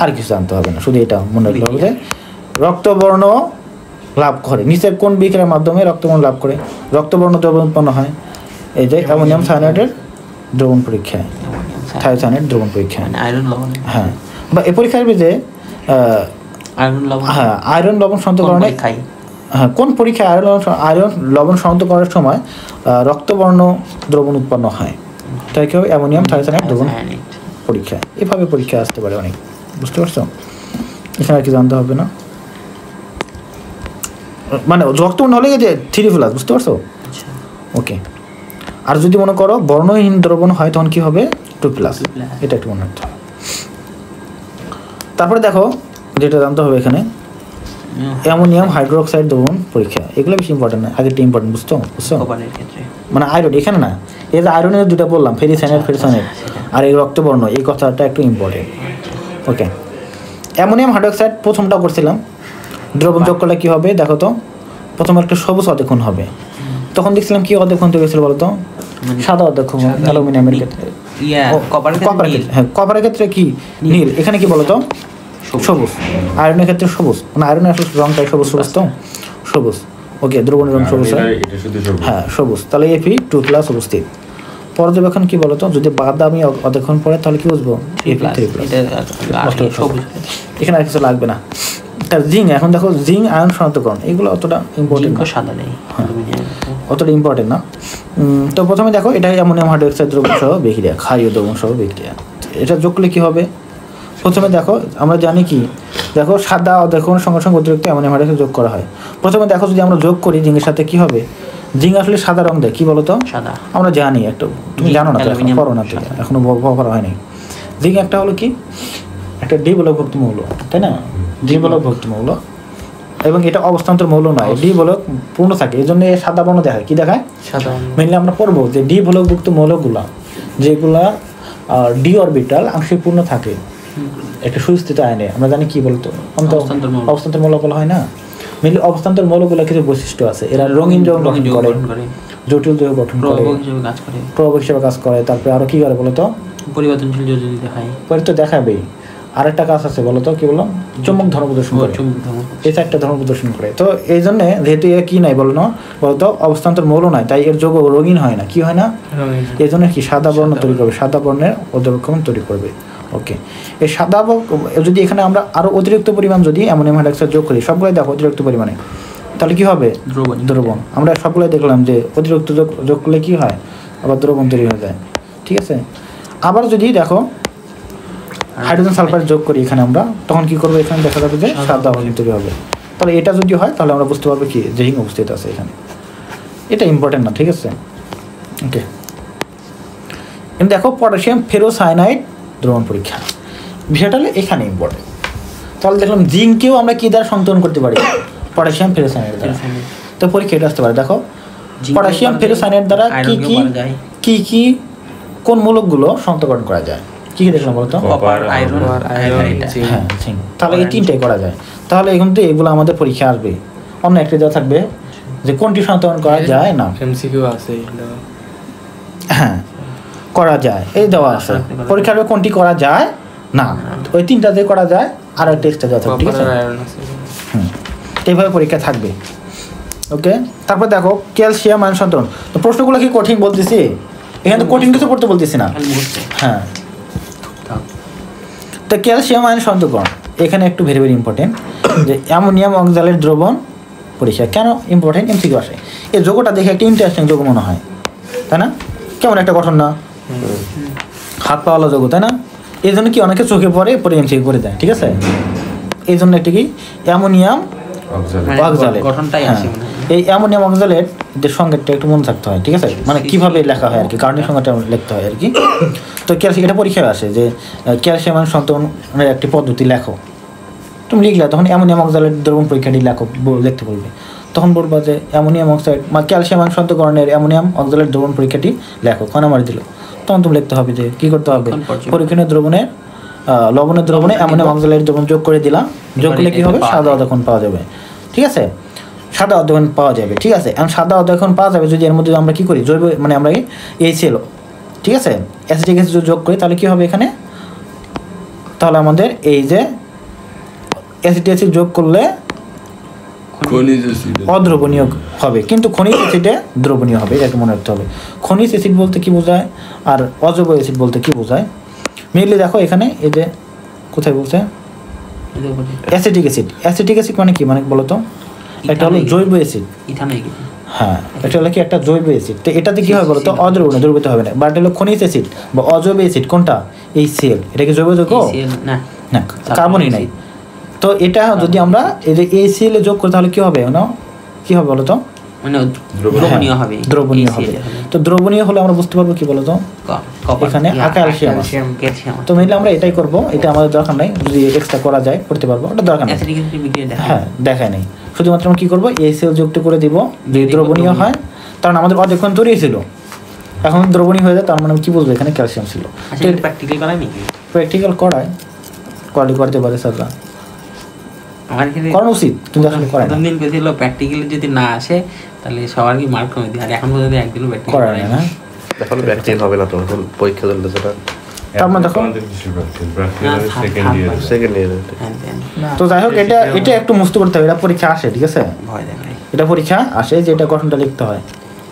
আর কিছু জানতে হবে না, শুধু এটা মনে রাখতে হবে যে রক্তবর্ণ লাভ করে। নিচের কোন বিক্রিয়ার মাধ্যমে রক্তবর্ণ লাভ করে, রক্তবর্ণ দ্রবণ উৎপন্ন হয়, এই যে অ্যামোনিয়াম সায়ানাইডের দ্রবণ পরীক্ষায়, থায়োসায়ানেট দ্রবণ পরীক্ষায়। আয়রন লবণ, হ্যাঁ, বা এই পরীক্ষার যে আয়রন লবণ, হ্যাঁ আয়রন লবণ শনাক্তকরণে, হ্যাঁ কোন পরীক্ষায় আয়রন লবণ শনাক্তকরণের সময় রক্তবর্ণ দ্রবণ উৎপন্ন হয়, তাই কি হবে, অ্যামোনিয়াম থায়োসায়ানেট দ্রবণ পরীক্ষা। এভাবে পরীক্ষা আসতে পারে অনেক, বুঝতে পারছো? এখানে আর কি জানতে হবে না, মানে রক্তবর্ণ হলে যে 3+, বুঝতে পারছো? ওকে, আর যদি মনে করো বর্ণহীন দ্রবণ হয় তখন কি হবে, 2+, এটা একটু মনে রাখতে হবে। তারপরে দেখো যেটা জানতে হবে এখানে, অ্যামোনিয়াম হাইড্রোক্সাইড দ্রবণ পরীক্ষা, এগুলো বেশি ইম্পর্টেন্ট না, আগেরটা ইম্পর্টেন্ট, বুঝছো? মানে আয়রন এখানে না, এই যে আয়রনের দুটো বললাম, ফেরিসায়ানাইড ফেরিসায়ানাইড, আর এই রক্তবর্ণ, এই কথাটা একটু ইম্পর্টেন্ট। ওকে, অ্যামোনিয়াম হাইড্রোক্সাইড প্রথমটা করছিলাম, দ্রবণ যোগ করলে কি হবে দেখো তো, প্রথমে একটা সবুজ অধক্ষণ হবে, তখন দেখছিলাম কি অধক্ষণ তৈরি হয়েছিল বলতো, সাদা অধক্ষণ অ্যালুমিনিয়ামের ক্ষেত্রে, হ্যাঁ কপারের ক্ষেত্রে কি নীল, এখানে কি বলতো সবুজ, আয়রনের ক্ষেত্রে সবুজ, মানে আয়রনের আসলে রংটাই সবুজ সবুজ, তো সবুজ। ওকে, দ্রবণের রং সবুজ হয়, হ্যাঁ সবুজ, তাহলে Fe 2+ উপস্থিত। পর্যবেক্ষণ কি বলতো, যদি বাদামি অধক্ষণ পড়ে তাহলে কি বুঝবো, Fe3+। এখানে আর কিছু লাগবে না। জিঙ্ক, এখন দেখো জিঙ্ক আয়ন শনাক্তকরণ, এগুলো অতটা ইম্পর্টেন্ট না, সাদা নেই, অতটা ইম্পর্টেন্ট না। তো প্রথমে দেখো এটা অ্যামোনিয়াম হাইড্রোক্সাইড দ্রবণ সহ বিক্রিয়া, ক্ষারীয় দ্রবণ সহ বিক্রিয়া, এটা যোগ করলে কি হবে, প্রথমে দেখো আমরা জানি কি, দেখো সাদা অধক্ষণ সঙ্গে সঙ্গে অতিরিক্ত অ্যামোনিয়াম হাইড্রোক্সাইড যোগ করা হয়। প্রথমে দেখো যদি আমরা যোগ করি জিঙ্কের সাথে কি হবে, জিঙ্ক আসলে সাদা রং দেয়, কি বলতো, সাদা, আমরা জানি একটু, তুমি জানো না, পড়ো না, এখনো ব্যবহার হয়নি। জিঙ্ক একটা হলো কি, একটা ডি বলকভুক্ত মৌল, তাই না, ডি বলকভুক্ত মৌল, এবং এটা অবস্থান্তর মৌল নয়, ডি বলক পূর্ণ থাকে, এই জন্য সাদা বর্ণ দেখায়, কি দেখায়, সাদা। মেনলি আমরা পড়বো যে ডি বলকভুক্ত মৌলগুলা যেগুলা ডি অরবিটাল আংশিক পূর্ণ থাকে একটা সুস্থিত আয়নে, আমরা জানি কি বলতো, অবস্থান্তর মৌল বলা হয় না। মেনলি অবস্থান্তর মৌলগুলা কিছু বৈশিষ্ট্য আছে, এরা রঙিন যৌগ গঠন করে, জটিল যৌগ গঠন করে, প্রভাবক হিসেবে কাজ করে, তারপরে আরো কি করে বলতো, পরিবর্তনশীল যৌগ দেখায়, পরে তো দেখাবেই। আরেকটা কাজ আছে বলতো, কি বললাম, চুম্বক ধর্ম প্রদর্শন করে, এই একটা ধর্ম প্রদর্শন করে। তো এই জন্য যেহেতু এর কি নাই বলো না, বলতো অবস্থান্তর মৌল নাই, তাই এর যৌগ রঙিন হয় না, কি হয় না, এই জন্য কি সাদা বর্ণ তৈরি করবে, সাদা বর্ণের অধক্ষণ তৈরি করবে। ওকে, এই সাদা যদি এখানে আমরা আরো অতিরিক্ত পরিমাণ যদি অ্যামোনিয়াম হাইড্রোক্সাইড যোগ করি, সবগুলোই দেখো অতিরিক্ত পরিমাণে, তাহলে কি হবে, দ্রবণ। আমরা সবগুলোই দেখলাম যে অতিরিক্ত যোগ করলে কি হয়, আবার দ্রবণ তৈরি হয়ে যায়, ঠিক আছে। আবার যদি দেখো হাইড্রোজেন সালফাইড যোগ করি এখানে আমরা, তখন কি করবো, এখানে দেখা যাবে যে সাদা অণু তৈরি হবে। তাহলে এটা যদি হয় তাহলে আমরা বুঝতে পারবো কি যে জিঙ্ক উপস্থিত আছে এখানে, এটা ইম্পর্টেন্ট না, ঠিক আছে। ওকে, কিন্তু দেখো পটাশিয়াম ফেরোসায়ানাইড দ্রবণ পরীক্ষা, বিষয়টা হলো এখানে ইম্পর্টেন্ট। তাহলে দেখলাম জিঙ্ককেও আমরা কি দ্বারা সংতুলন করতে পারি, পটাশিয়াম ফেরোসায়ানাইড দ্বারা। তো পরীক্ষা এটা আসতে পারে, দেখো পটাশিয়াম ফেরোসায়ানাইড দ্বারা কি কি কোন মূলকগুলো শনাক্তকরণ করা যায়, কি দেখলাম বলতো, কপার, আয়রন, হ্যাঁ জিঙ্ক, তাহলে এই তিনটাই করা যায়। তাহলে এখন তো এগুলো আমাদের পরীক্ষা আসবে, অন্য একটা দেওয়া থাকবে যে কোনটি শনাক্তকরণ করা যায় না। এমসিকিউ আছে এগুলো। হ্যাঁ করা যায়, এই দেওয়া আছে পরীক্ষার কোনটি করা যায় না, ওই তিনটাতে করা যায় আর একটা এক্সট্রা দেওয়া থাকবে, ঠিক আছে। কপার আয়রন আছে। এইভাবে পরীক্ষা থাকবে। ওকে, তারপর দেখো ক্যালসিয়াম আয়ন সন্তরণ। তো প্রশ্নগুলো কি কঠিন বলতেছি? এখানে তো কঠিন কিছু পড়তে বলতেছি না। হ্যাঁ, তো ক্যালসিয়াম আয়ন সন্তরণ এখানে একটু ভেরি ভেরি ইম্পর্টেন্ট, যে অ্যামোনিয়াম অক্সালেট দ্রবণ পরীক্ষা কেন ইম্পর্টেন্ট, এমসিকিউ আসে। এই যোগটা দেখে একটা ইন্টারেস্টিং যোগ মনে হয়, তাই না? কেমন একটা গঠন না, হাত পাওয়ালা যোগ, তাই না? এই জন্য কি অনেকে চোখে পড়ে পরে এমসিকিউ করে দেয়, ঠিক আছে। এই জন্য একটা কি অ্যামোনিয়াম অক্সালেট, এই অ্যামোনিয়াম অক্সালেট যে সংজ্ঞাটা একটু মনে থাকতে হয়, ঠিক আছে। মানে কিভাবে লেখা হয় আর কি, কারণের সংজ্ঞাটা লিখতে হয় আর কি। তো ক্যালসিয়াম এটা পরীক্ষায় আসে যে ক্যালসিয়াম আয়ন সন্তরণের একটি পদ্ধতি লেখো, তুমি লিখলে তখন অ্যামোনিয়াম অক্সালেট দ্রবণ পরীক্ষাটি লেখো লিখতে বলবে, তখন বলবা যে অ্যামোনিয়াম অক্সাইড বা ক্যালসিয়াম আয়ন সন্তরণের অ্যামোনিয়াম অক্সালেট দ্রবণ পরীক্ষাটি লেখো, ক নাম্বার দিল, তখন তুমি লিখতে হবে যে কী করতে হবে, পরীক্ষণীয় দ্রবণের লবণের দ্রবণে অ্যামোনিয়াম অক্সালেট দ্রবণ যোগ করে দিলাম, যোগ করলে কী হবে, সাদা অধ্যক্ষণ পাওয়া যাবে, ঠিক আছে। সাদা অধ্যক্ষণ পাওয়া যাবে, ঠিক আছে। এখন সাদা অধ্যক্ষণ পাওয়া যাবে যদি এর মধ্যে আমরা কী করি, জৈব মানে আমরা এই ছিল, ঠিক আছে, অ্যাসিটিক অ্যাসিড যোগ করি, তাহলে কী হবে এখানে, তাহলে আমাদের এই যে অ্যাসিটিক অ্যাসিড যোগ করলে অদ্রবণীয় হবে, কিন্তু খনিজ অ্যাসিডে দ্রবণীয় হবে, এটা মনে রাখতে হবে। খনিজ অ্যাসিড বলতে কি বোঝায় আর অজৈব অ্যাসিড বলতে কি বোঝায়, মেনলি দেখো এখানে এই যে কোথায় বলছে অ্যাসিটিক অ্যাসিড। অ্যাসিটিক অ্যাসিড মানে কি, মানে বলো তো, একটা হলো জৈব অ্যাসিড, হ্যাঁ এটা হলো কি একটা জৈব অ্যাসিড। তো এটাতে কি হবে বলো তো, অদ্রবণীয়, দ্রবীভূত হবে না। বাট হলো খনিজ অ্যাসিড বা অজৈব অ্যাসিড কোনটা, এই সেল, এটা কি জৈব যৌগ না, কার্বনই নাই। তো এটা যদি আমরা এই যে এই সিএল যোগ করি তাহলে কি হবে না, কি হবে বলো তো, মানে দ্রবণীয় হবে, দ্রবণীয় হবে। তো দ্রবণীয় হলে আমরা বুঝতে পারবো কি বলো তো, এখানে ক্যালসিয়াম, তো মেনলি আমরা এটাই করব, এটা আমাদের দরকার নাই, যদি এক্সট্রা করা যায় করতে পারবো, ওটা দরকার নেই, হ্যাঁ দেখায় নেই। শুধুমাত্র আমরা কি করবো, এই সেল যোগটা করে দিব, যদি দ্রবণীয় হয়, কারণ আমাদের অধ্যক্ষণ তৈরি ছিল, এখন দ্রবণীয় হয়ে যায়, তার মানে কি বুঝবো এখানে ক্যালসিয়াম ছিল। প্র্যাকটিক্যাল করায় করতে পারে স্যাররা, করানো উচিত, কিন্তু আসলে করে না। দিন পেছিল প্র্যাকটিক্যাল যদি না আসে তাহলে সবার কি মার্ক কমে দিই, আর এখন পর্যন্ত একদিনও প্র্যাকটিক্যাল করে না, এখন প্র্যাকটিক্যাল হবে না, তো এখন পরীক্ষা চলতে সেটা তার মানে দেখো সেকেন্ড ইয়ার। তো যাই হোক, এটা একটু মুস্ত করতে হবে, এটা পরীক্ষা আসে, ঠিক আছে, এটা পরীক্ষা আসে যে এটা গঠনটা লিখতে হয়,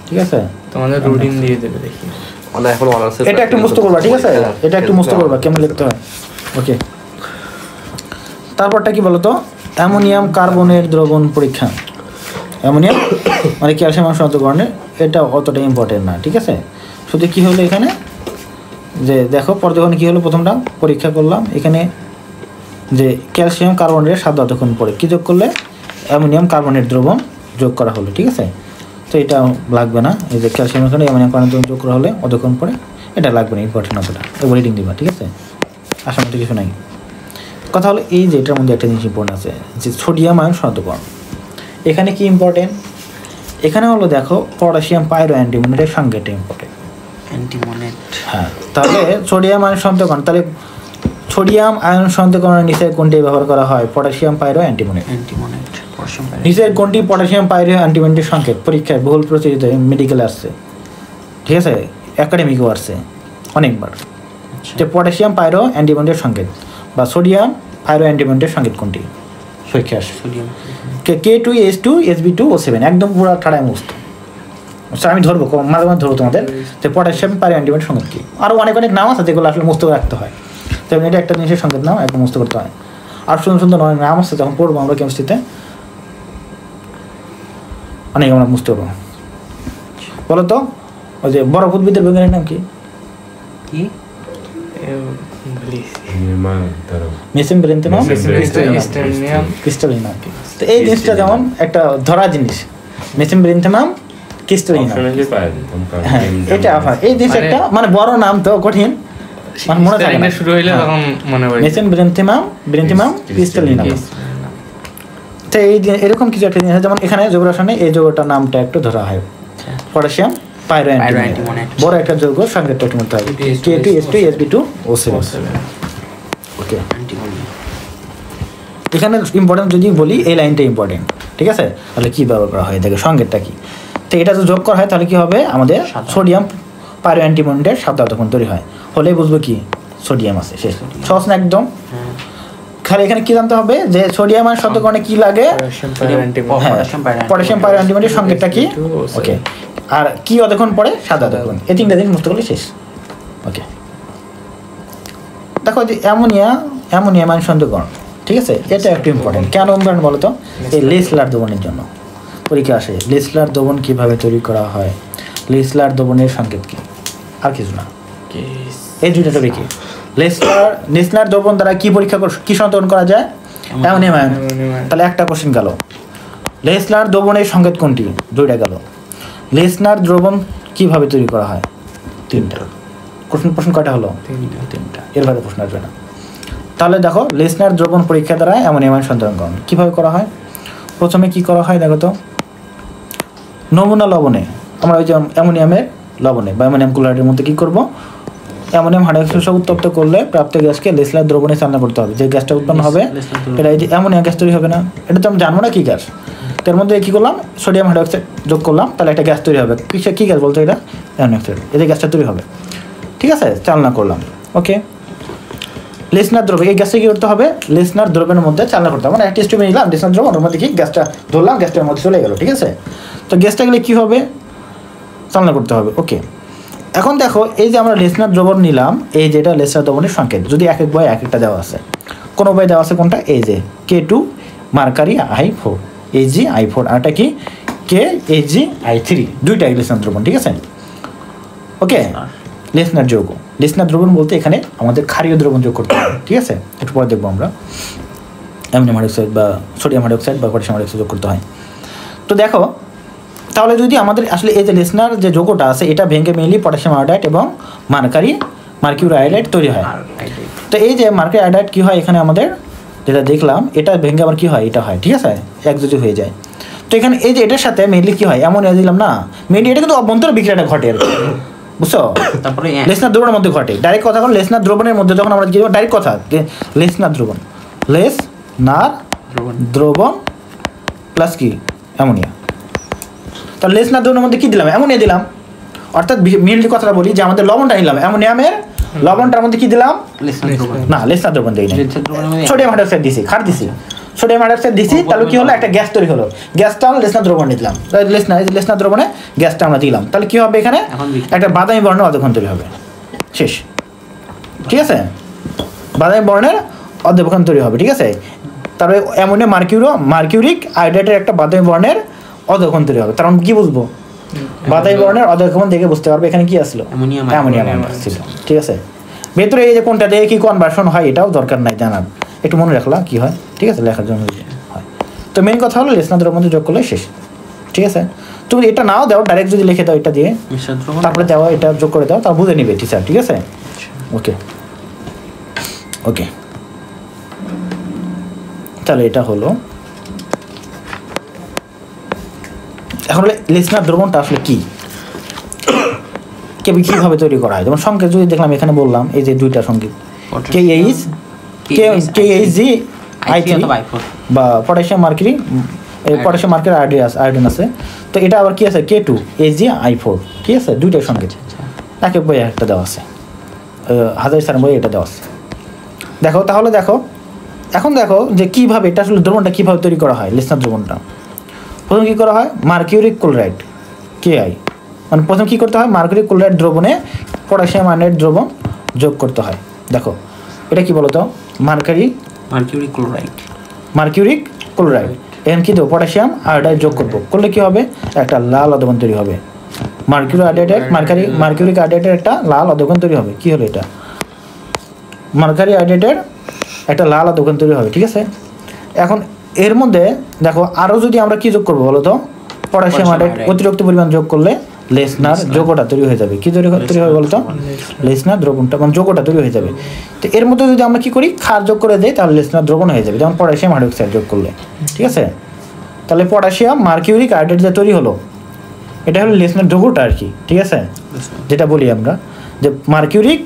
ঠিক আছে। তোমাদের রুটিন দিয়ে দেবে দেখি, মানে এখন অনার্সে এটা একটু মুস্ত করবা, ঠিক আছে, এটা একটু মুস্ত করবা কেমন লিখতে হয়, ওকে। তারপরটা কি বলতো, অ্যামোনিয়াম কার্বনের দ্রবণ পরীক্ষা। অ্যামোনিয়াম মানে ক্যালসিয়াম শনাক্তকরণের, এটা অতটা ইম্পর্টেন্ট না, ঠিক আছে। শুধু কী হলো এখানে যে দেখো পর্যবেক্ষণ কী হলো, প্রথমটা পরীক্ষা করলাম এখানে যে ক্যালসিয়াম কার্বনের সাদা অধ্যক্ষণ পরে কী যোগ করলে অ্যামোনিয়াম কার্বনের দ্রবণ যোগ করা হলো, ঠিক আছে। তো এটা লাগবে না, এই যে ক্যালসিয়াম এখানে অ্যামোনিয়াম কার্বনের দ্রবণ যোগ করা হলে অধ্যক্ষণ পরে, এটা লাগবে না, ইম্পর্টেন্ট অতটা, এবার রিডিং দিবা, ঠিক আছে, আসার মতো কিছু নাই। কথা হলো এই যে এটার মধ্যে একটা জিনিস ইম্পর্টেন্ট আছে, যে সোডিয়াম আয়ন শনাক্তকরণ। এখানে কি ইম্পর্টেন্ট, এখানে হলো দেখো পটাশিয়াম পাইরো অ্যান্টিমোনেটের সংজ্ঞাটা ইম্পর্টেন্ট, অ্যান্টিমোনেট। হ্যাঁ, তাহলে সোডিয়াম আয়ন শনাক্তকরণ, তাহলে সোডিয়াম আয়ন শনাক্তকরণের নিচের কোনটি ব্যবহার করা হয়, পটাশিয়াম পাইরো অ্যান্টিমোনেট। নিচের কোনটি পটাশিয়াম পাইরো অ্যান্টিমোনেটের সংকেত, পরীক্ষায় বহুল প্রচলিত, মেডিকেলে আসছে, ঠিক আছে, একাডেমিকও আসছে অনেকবার, যে পটাশিয়াম পাইরো অ্যান্টিমোনেটের সংকেত বা সোডিয়াম পাইরো অ্যান্টিমোনেটের সংকেত কোনটি, পরীক্ষা আসে। K2S2SB2O7 একদম পুরো ঠাড়ায় মুস্ত, আচ্ছা আমি ধরবো মাঝে মাঝে ধরবো তোমাদের, তো পটাশিয়াম পাইরো অ্যান্টিমোনেটের সংকেত কি, আরও অনেক অনেক নাম আছে যেগুলো আসলে মুস্ত রাখতে হয়, তো এটা একটা জিনিসের সংকেত নাম, একদম মুস্ত করতে হয়। আর সুন্দর সুন্দর অনেক নাম আছে, যখন পড়বো আমরা কেমিস্ট্রিতে অনেক আমরা মুস্ত করবো। বলো তো ওই যে বরফ উদ্ভিদের বৈজ্ঞানিক নাম কি, মেসেমব্রেন্থেনাম ক্রিস্টালিনাম। তো এই জিনিসটা যেমন একটা ধরা জিনিস, মেসেমব্রেন্থেনাম ক্রিস্টালিনাম, হ্যাঁ এটা এই জিনিস একটা মানে বড় নাম, তো কঠিন, মানে মনে থাকে না, শুরু হইলে তখন মনে পড়ে মেসেমব্রেন্থেনাম ক্রিস্টালিনাম। তো এই এরকম কিছু একটা জিনিস, যেমন এখানে যৌগ রসায়নে এই যৌগটার নামটা একটু ধরা হয়, পটাশিয়াম পাইরো অ্যান্টিমোনেট, বড় একটা যৌগ, সংকেতটা একটু মনে হবে, K2S2SB2O7, ওকে। এখানে ইম্পর্টেন্ট যদি বলি এই লাইনটা ইম্পর্টেন্ট, ঠিক আছে? তাহলে কী ব্যবহার করা হয় দেখে সংকেতটা কি। তো এটা যদি যোগ করা হয় তাহলে কি হবে, আমাদের সোডিয়াম পাইরো অ্যান্টিমনির সাদা তখন তৈরি হয়, হলেই বুঝবো কি সোডিয়াম আছে, শেষ। সহজ না একদম? খালি এখানে কি জানতে হবে যে সোডিয়াম আর শতকরণে কি লাগে, পটাশিয়াম পাইরো অ্যান্টিমনির সংকেতটা কি, ওকে, আর কি অধক্ষণ পড়ে, সাদা অধক্ষণ, এই তিনটা জিনিস মুক্ত করলে শেষ। ওকে, দেখো যে অ্যামোনিয়া মানে সন্দেহকরণ, ঠিক আছে? এটা একটু ইম্পর্টেন্ট। কেন ইম্পর্টেন্ট বলো তো? এই লেসলার দ্রবণের জন্য পরীক্ষা আসে। লেসলার দ্রবণ কীভাবে তৈরি করা হয়, লেসলার দ্রবণের সংকেত কি, আর কিছু না, এই দুইটা টপিক কি। লেসলার দ্রবণ দ্বারা কি পরীক্ষা কি সনাক্তকরণ করা যায়, অ্যামোনিয়াম আয়ন। তাহলে একটা কোশ্চেন গেল। লেসলার দ্রবণের সংকেত কোনটি, দুইটা গেল। লেসলার দ্রবণ কিভাবে তৈরি করা হয়, তিনটা। প্রশ্ন কয়টা হলো, তিনটা, এর বাইরে প্রশ্ন আসবে না। তাহলে দেখো লেসলার দ্রবণ পরীক্ষা দ্বারা অ্যামোনিয়াম আয়ন সনাক্তকরণ কীভাবে করা হয়। প্রথমে কি করা হয় দেখো তো, নমুনা লবণে আমরা ওই যে অ্যামোনিয়ামের লবণে বা অ্যামোনিয়াম ক্লোরাইডের মধ্যে কী করবো, অ্যামোনিয়াম হাইড্রোক্সাইড উত্তপ্ত করলে প্রাপ্ত গ্যাসকে লেসলার দ্রবণে চালনা করতে হবে। যে গ্যাসটা উৎপন্ন হবে এটা এই যে অ্যামোনিয়া গ্যাস তৈরি হবে না, এটা তো আমি জানবো না কী গ্যাস। এর মধ্যে কী করলাম, সোডিয়াম হাইড্রোক্সাইড যোগ করলাম, তাহলে একটা গ্যাস তৈরি হবে। কী গ্যাস বলতো, এটা অ্যামোনিয়া অক্সাইড, এদের গ্যাসটা তৈরি হবে, ঠিক আছে? চালনা করলাম, ওকে। লেসনার দ্রবণ, এই গ্যাসটা কী করতে হবে, লেসনার দ্রবণের মধ্যে চালনা করতে হবে। মানে একটা স্টিমে নিলাম লেসনার দ্রবণ, ওর মধ্যে কি গ্যাসটা ধরলাম, গ্যাসটার মধ্যে চলে গেলো, ঠিক আছে? তো গ্যাসটা গেলে কী হবে, চালনা করতে হবে, ওকে। এখন দেখো এই যে আমরা লেসনার দ্রবণ নিলাম, এই যেটা লেসনার দ্রবণের সংকেত যদি এক এক বই এক একটা দেওয়া আছে, কোনো বই দেওয়া আছে কোনটা, এই যে K2 mercury I4 Ag I4, আর এটা কি KAgI3, দুইটাই লেসনার দ্রবণ, ঠিক আছে? ওকে, লেসনার যৌগ। লেসনার দ্রবণ বলতে এখানে আমাদের ক্ষারীয় দ্রবণ যোগ করতে হবে, ঠিক আছে? একটু পরে দেখবো আমরা অ্যামোনিয়াম হাইড্রোক্সাইড বা সোডিয়াম হাইড্রোক্সাইড বা পটাশিয়াম হাইড্রোক্সাইড যোগ করতে হয়। তো দেখো তাহলে যদি আমাদের আসলে এই যে লেসনার যে যৌগটা আছে এটা ভেঙে মেনলি পটাশিয়াম আয়োডাইড এবং মার্কিউরি আয়োডাইড তৈরি হয়। তো এই যে মার্কিউরি আয়োডাইড কী হয়, এখানে আমাদের যেটা দেখলাম এটা ভেঙে আবার কী হয়, এটা হয়, ঠিক আছে? একযোজি হয়ে যায়। তো এখানে এই যে এটার সাথে মেনলি কী হয়, অ্যামোনিয়া দিলাম না, মেনলি এটা কিন্তু অভ্যন্তর বিক্রিয়াটা ঘটে আর কি, বুঝছো? তারপরে লেসনার দ্রবণের মধ্যে ঘটে ডাইরেক্ট কথা। এখন লেসনার দ্রবণের মধ্যে যখন আমরা ডাইরেক্ট কথা, লেসনার দ্রবণ, লেসনার দ্রবণ প্লাস কি অ্যামোনিয়া। তাহলে লেসনার দ্রবণের মধ্যে কী দিলাম, অ্যামোনিয়া দিলাম। অর্থাৎ মেনলি কথাটা বলি যে আমাদের লবণটা নিলাম, অ্যামোনিয়ামের লবণটার মধ্যে কী দিলাম, না লেসনার দ্রবণ দিই না, সোডিয়াম হাইড্রোক্সাইড দিছি, খার দিছি, সোডিয়াম হাইড্রোক্সাইড দিছি। তাহলে কি হলো, একটা গ্যাস তৈরি হলো, গ্যাসটা আমরা লেসনার দ্রবণে দিলাম, লেসনার দ্রবণে গ্যাসটা আমরা দিলাম। তাহলে কী হবে, এখানে একটা বাদামি বর্ণের অধক্ষণ তৈরি হবে, শেষ, ঠিক আছে? বাদামি বর্ণের অধক্ষণ তৈরি হবে, ঠিক আছে? তারপরে অ্যামোনিয়া মার্কিউরিক আয়োডাইডের একটা বাদামি বর্ণের অধক্ষণ তৈরি হবে। কারণ কি বুঝবো, বাদামি বর্ণের অধক্ষণ দেখে বুঝতে পারবে এখানে কি আসলো, অ্যামোনিয়াম ছিল, ঠিক আছে? ভেতরে এই যে কোনটা দিয়ে কি কনভার্সন হয় এটাও দরকার নাই জানার, একটু মনে রাখলাম কি হয়, ঠিক আছে? লেখার জন্য হয়। তো মেন কথা হলো লেসনার দ্রবণের মধ্যে যোগ করলে শেষ, ঠিক আছে? তুমি এটা নাও দাও, ডাইরেক্ট যদি লিখে দাও এটা দিয়ে, তারপরে দেওয়া এটা যোগ করে দাও, তা বুঝে নিবে টিচার, ঠিক আছে? ওকে ওকে, তাহলে এটা হলো। এখন লেসনার দ্রবণটা আসলে কি, কীভাবে তৈরি করা হয়? যেমন সংকেত যদি দেখলাম এখানে বললাম এই যে দুইটা সংকেত KAgI3 বা potassium mercury, potassium mercury iodine আছে। তো এটা আবার কি আছে, KAgI4, ঠিক আছে? দুইটাই সংকেত, এক এক বই একটা দেওয়া আছে, হাজার স্যার বই এটা দেওয়া আছে। দেখো তাহলে দেখো এখন দেখো যে কীভাবে এটা আসলে দ্রবণটা কীভাবে তৈরি করা হয়। লেসনার দ্রবণটা প্রথম কী করা হয়, মার্কিউরিক ক্লোরাইড KI, মানে প্রথম কী করতে হয়, মার্কিউরিক ক্লোরাইড দ্রবণে পটাশিয়াম আয়নের দ্রবণ যোগ করতে হয়। দেখো এটা কি বলতো, মার্কিউরিক ক্লোরাইড, এখন কী দেবো, পটাশিয়াম আয়োডাইড যোগ করবো, করলে কী হবে, একটা লাল অধক্ষণ তৈরি হবে। মার্কিউরিক আয়োডাইডের একটা লাল অধক্ষণ তৈরি হবে। কী হলো এটা, মার্কারি আয়োডাইডের একটা লাল অধক্ষণ তৈরি হবে, ঠিক আছে? এখন এর মধ্যে দেখো আরও যদি আমরা কি যোগ করবো বলো তো, পটাশিয়াম আয়োডাইড অতিরিক্ত পরিমাণ যোগ করলে লেসনার যৌগটা তৈরি হয়ে যাবে। কি তৈরি হবে বলতো, লেসনার দ্রবণটা মানে যৌগটা তৈরি হয়ে যাবে। তো এর মধ্যে যদি আমরা কি করি, ক্ষার যোগ করে দিই তাহলে লেসনার দ্রবণ হয়ে যাবে, যেমন পটাশিয়াম হাইড্রোক্সাইড যোগ করলে, ঠিক আছে? তাহলে পটাশিয়াম মার্কিউরিক আয়োডাইড যে তৈরি হলো এটা হলো লেসনার যৌগটা আর কি, ঠিক আছে? যেটা বলি আমরা যে mercuric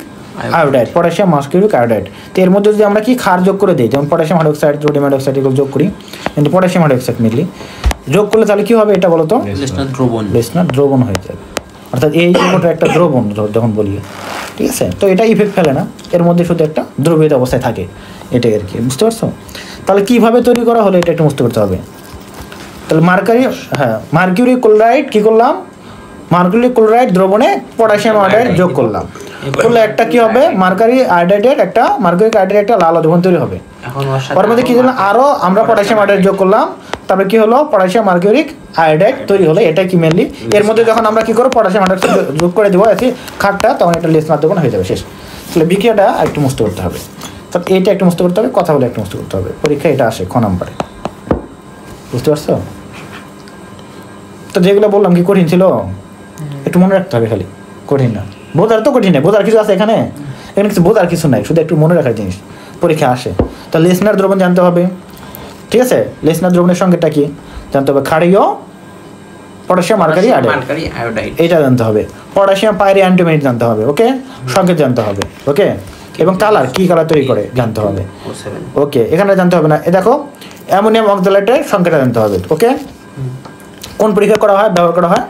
iodide, potassium mercuric iodide. তো এর মধ্যে যদি আমরা কি ক্ষার যোগ করে দিই, যেমন পটাশিয়াম হাইড্রোক্সাইড, সোডিয়াম হাইড্রোক্সাইড এগুলো যোগ করি, কিন্তু পটাশিয়াম হাইড্রোক্সাইড মেনলি যোগ করলে তাহলে কি হবে এটা বলো তো? লেসনার দ্রবণ। লেসনার দ্রবণ হয়ে যাবে, অর্থাৎ এই যৌগটা একটা দ্রবণ যখন বলি, ঠিক আছে? তো এটা ইফেক্ট ফেলে না, এর মধ্যে শুধু একটা দ্রবীয় অবস্থায় থাকে, এটাই আর কি, বুঝতে পারছো? তাহলে কীভাবে তৈরি করা হলো এটা একটু বুঝতে করতে হবে। তাহলে মার্কিউরি ক্লোরাইড কী করলাম, মার্কিউরি ক্লোরাইড দ্রবণে পটাশিয়াম আয়োডাইড যোগ করলাম, করলে একটা কি হবে, মার্কিউরিক আয়োডাইডের একটা লাল দ্রবণ তৈরি হবে। ওর মধ্যে কি দিলাম, আরও আমরা পটাশিয়াম আয়োডাইড যোগ করলাম, তারপরে কি হলো, পটাশিয়াম মার্কিউরিক আয়োডাইড তৈরি হলো। এটা কি মেনলি এর মধ্যে যখন আমরা কি করবো পটাশিয়াম হাইড্রোক্সাইড যোগ করে দেবো এসে খাটটা, তখন এটা লেসনার দ্রবণ হয়ে যাবে, শেষ। তাহলে বিক্রিয়াটা একটু মুক্ত করতে হবে, তাহলে এইটা একটু মুক্ত করতে হবে, কথা বলে একটু মুক্ত করতে হবে, পরীক্ষা এটা আসে খ নাম্বারে, বুঝতে পারছো? তো যেগুলো বললাম কি কঠিন ছিল, একটু মনে রাখতে হবে, খালি কঠিন না, বোঝার তো কঠিন নেই, বোঝার কিছু আছে এখানে কিছু বোঝার কিছু নাই, শুধু একটু মনে রাখার জিনিস, পরীক্ষা আসে। তো লেসনার দ্রবণ জানতে হবে, ঠিক আছে? লেসনার দ্রবণের সঙ্গেটা কি জানতে হবে, ক্ষারীয় পটাশিয়াম মার্কারি আয়োডাইড এটা জানতে হবে, পটাশিয়াম পাইরি অ্যান্টিমনি জানতে হবে, ওকে, সংকেত জানতে হবে, ওকে, এবং কালার কি কালার তৈরি করে জানতে হবে, ওকে, এখানে জানতে হবে না। এ দেখো অ্যামোনিয়াম অক্সালেটের সংকেতটা জানতে হবে, ওকে, কোন পরীক্ষা করা হয়, ব্যবহার করা হয়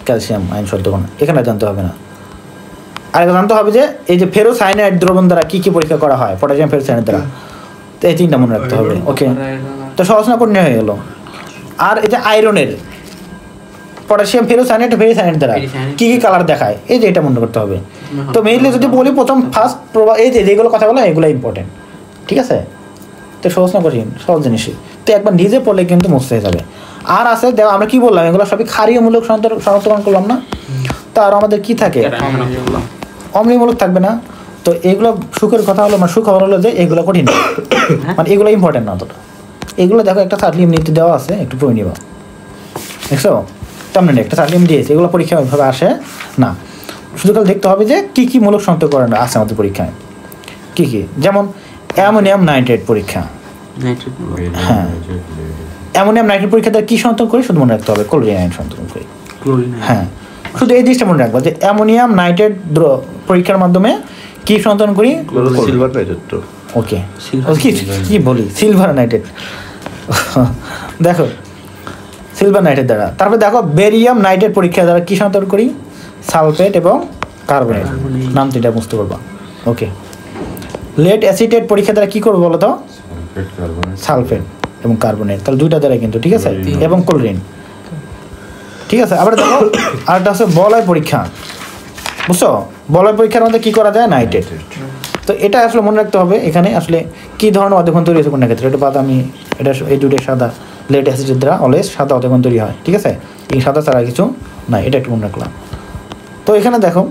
ক্যালসিয়াম আয়ন শর্তকণ, এখানে জানতে হবে না। আর জানতে হবে যে এই যে ফেরোসায়ানাইড দ্রবণ দ্বারা কি কি পরীক্ষা করা হয়, পটাশিয়াম ফেরোসায়ানাইড দ্বারা, তো এই তিনটা মনে রাখতে হবে, ওকে। তো সহজ না কঠিন হয়ে গেল। আর এই যে আয়রনের পটাশিয়াম ফেরোসায়ানাইড দ্বারা কি কি কালার দেখায়, এই যে এটা মনে করতে হবে। তো মেইনলি যদি বলি প্রথম ফার্স্ট এই যে যেগুলো কথা বলা এগুলো ইম্পর্টেন্ট, ঠিক আছে? তো সহজ না কঠিন, সহজ জিনিসই, তো একবার নিজে পড়লে কিন্তু মুছতে হয়ে যাবে। আর আছে আমরা কি বললাম, এগুলো সবই ক্ষারীয়মূলক শনাক্তকরণ করলাম না, তো আর আমাদের কি থাকে, অম্লীয়মূলক থাকবে না। তো এগুলো সুখের কথা হলো, মানে সুখবর হলো যে এগুলো কঠিন, মানে এগুলো ইম্পর্টেন্ট না অতটা। এগুলো দেখো একটা সার্টিফিকেট নীতি দেওয়া আছে, একটু পড়ে নিবা, দেখছো? তেমন একটা সার্টিফিকেট দিয়েছে, এগুলো পরীক্ষা ওইভাবে আসে না, শুধু কাল দেখতে হবে যে কী কী মূলক শনাক্তকরণ আছে আমাদের পরীক্ষায়, কী কী, যেমন অ্যামোনিয়াম নাইট্রেট পরীক্ষা, হ্যাঁ, অ্যামোনিয়াম নাইট্রেট পরীক্ষাতে কী শনাক্ত করি শুধু মনে রাখতে হবে, ক্লোরিন আয়ন শনাক্ত করি, হ্যাঁ, শুধু এই জিনিসটা মনে রাখবো যে অ্যামোনিয়াম নাইট্রেট পরীক্ষার মাধ্যমে কি সন্তান করি, সিলভার নাইট্রেট, ওকে, কি বলি, সিলভার নাইট্রেট, দেখো সিলভার নাইট্রেট দ্বারা। তারপরে দেখো বেরিয়াম নাইট্রেট পরীক্ষা দ্বারা কি সন্তান করি, সালফেট এবং কার্বনেট, নাম তো এটা বুঝতে পারবা, ওকে। লেড অ্যাসিটেট পরীক্ষা দ্বারা কি করবো বলো তো, সালফেট এবং কার্বনেট, তাহলে দুইটা দ্বারা কিন্তু, ঠিক আছে, এবং ক্লোরিন, ঠিক আছে। আবার দেখো আরেকটা আছে বলয় পরীক্ষা, বুঝছো? বলয় পরীক্ষার মধ্যে কী করা যায়, নাইট্রেট। তো এটা আসলে মনে রাখতে হবে, এখানে আসলে কী ধরনের অধ্যক্ষণ তৈরি হয়েছে কোন ক্ষেত্রে, এটা বাদামি, এটা এই দুটোই সাদা, লেড অ্যাসিডের দ্বারা অলওয়েজ সাদা অধ্যক্ষণ তৈরি হয়, ঠিক আছে, এই সাদা ছাড়া কিছু নাই, এটা একটু মনে রাখলাম। তো এখানে দেখো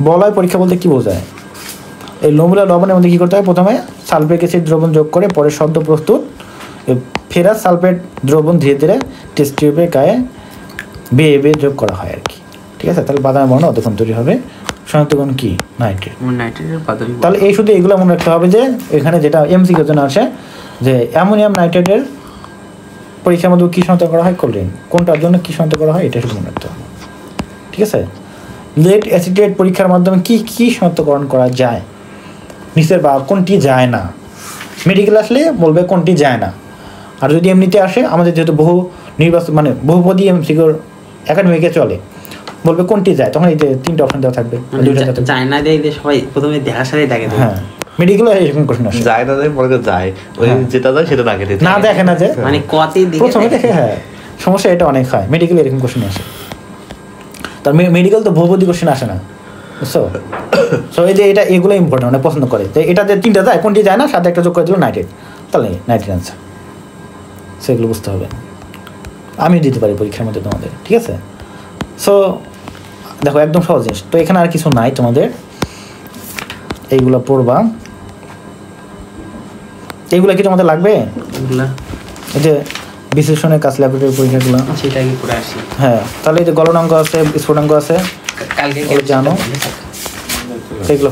বলয় পরীক্ষা বলতে কী বোঝায়, এই লবণের মধ্যে কী করতে হয়, প্রথমে সালফিক অ্যাসিড দ্রবণ যোগ করে পরে শব্দ প্রস্তুত ফেরাস সালফেট দ্রবণ ধীরে ধীরে টেস্ট টিউবের গায়ে বেয়ে যোগ করা হয় আর কি, ঠিক আছে। তাহলে বাদামি বর্ণ অতক্ষণ তৈরি হবে, শনাক্তকরণ কি, নাইট্রেট। তাহলে এই শুধু এগুলো মনে রাখতে হবে যে এখানে যেটা এমসিকিউর জন্য আসে যে অ্যামোনিয়াম নাইট্রেটের পরীক্ষার মধ্যে কী শনাক্ত করা হয়, ক্লোরিন, কোনটার জন্য কী শনাক্ত করা হয় এটা শুধু মনে রাখতে হবে, ঠিক আছে। লেড অ্যাসিটেট পরীক্ষার মাধ্যমে কি কি শনাক্তকরণ করা যায়, নিচের বা কোনটি যায় না, মেডিকেল আসলে বলবে কোনটি যায় না। আর যদি এমনিতে আসে আমাদের যেহেতু বহুপদী এমসিকিউর একাডেমিকে চলে, বলবে কোনটি যায়, তখন এই যে তিনটা অপশন দেওয়া থাকবে, যায় না দিয়ে সবাই প্রথমে দেখার সাথে দেখে, হ্যাঁ, মেডিকেল এরকম কোশ্চেন আসে, যায় না যায় পরে যায়, ওই যেটা যায় সেটা দেখে দিতে, না দেখে না যে মানে কতই প্রথমে দেখে, হ্যাঁ, সমস্যা এটা অনেক হয়, মেডিকেল এরকম কোশ্চেন আসে। তার মেডিকেল তো বহুপদী কোশ্চেন আসে না, বুঝছো? সো এই যে এটা এগুলো ইম্পর্টেন্ট, অনেক পছন্দ করে, তো এটা যে তিনটা যায়, কোনটি যায় না, সাথে একটা যোগ করে দিল নাইট্রেট, তাহলে নাইট্রেট আনসার, সেগুলো বুঝতে হবে, আমি দিতে পারি পরীক্ষার মধ্যে তোমাদের, ঠিক আছে। সো দেখো একদম সহজ জিনিস, তো এখানে আর কিছু নাই তোমাদের, এইগুলো পড়বা, এইগুলো কি তোমাদের লাগবে, এই যে বিশ্লেষণের কাজ ল্যাবরেটরি পরীক্ষাগুলো, সেটা কি করে আসি, হ্যাঁ। তাহলে এই যে গলনাঙ্ক আছে, স্ফুটনাঙ্ক আছে, কালকে জানো, সেগুলো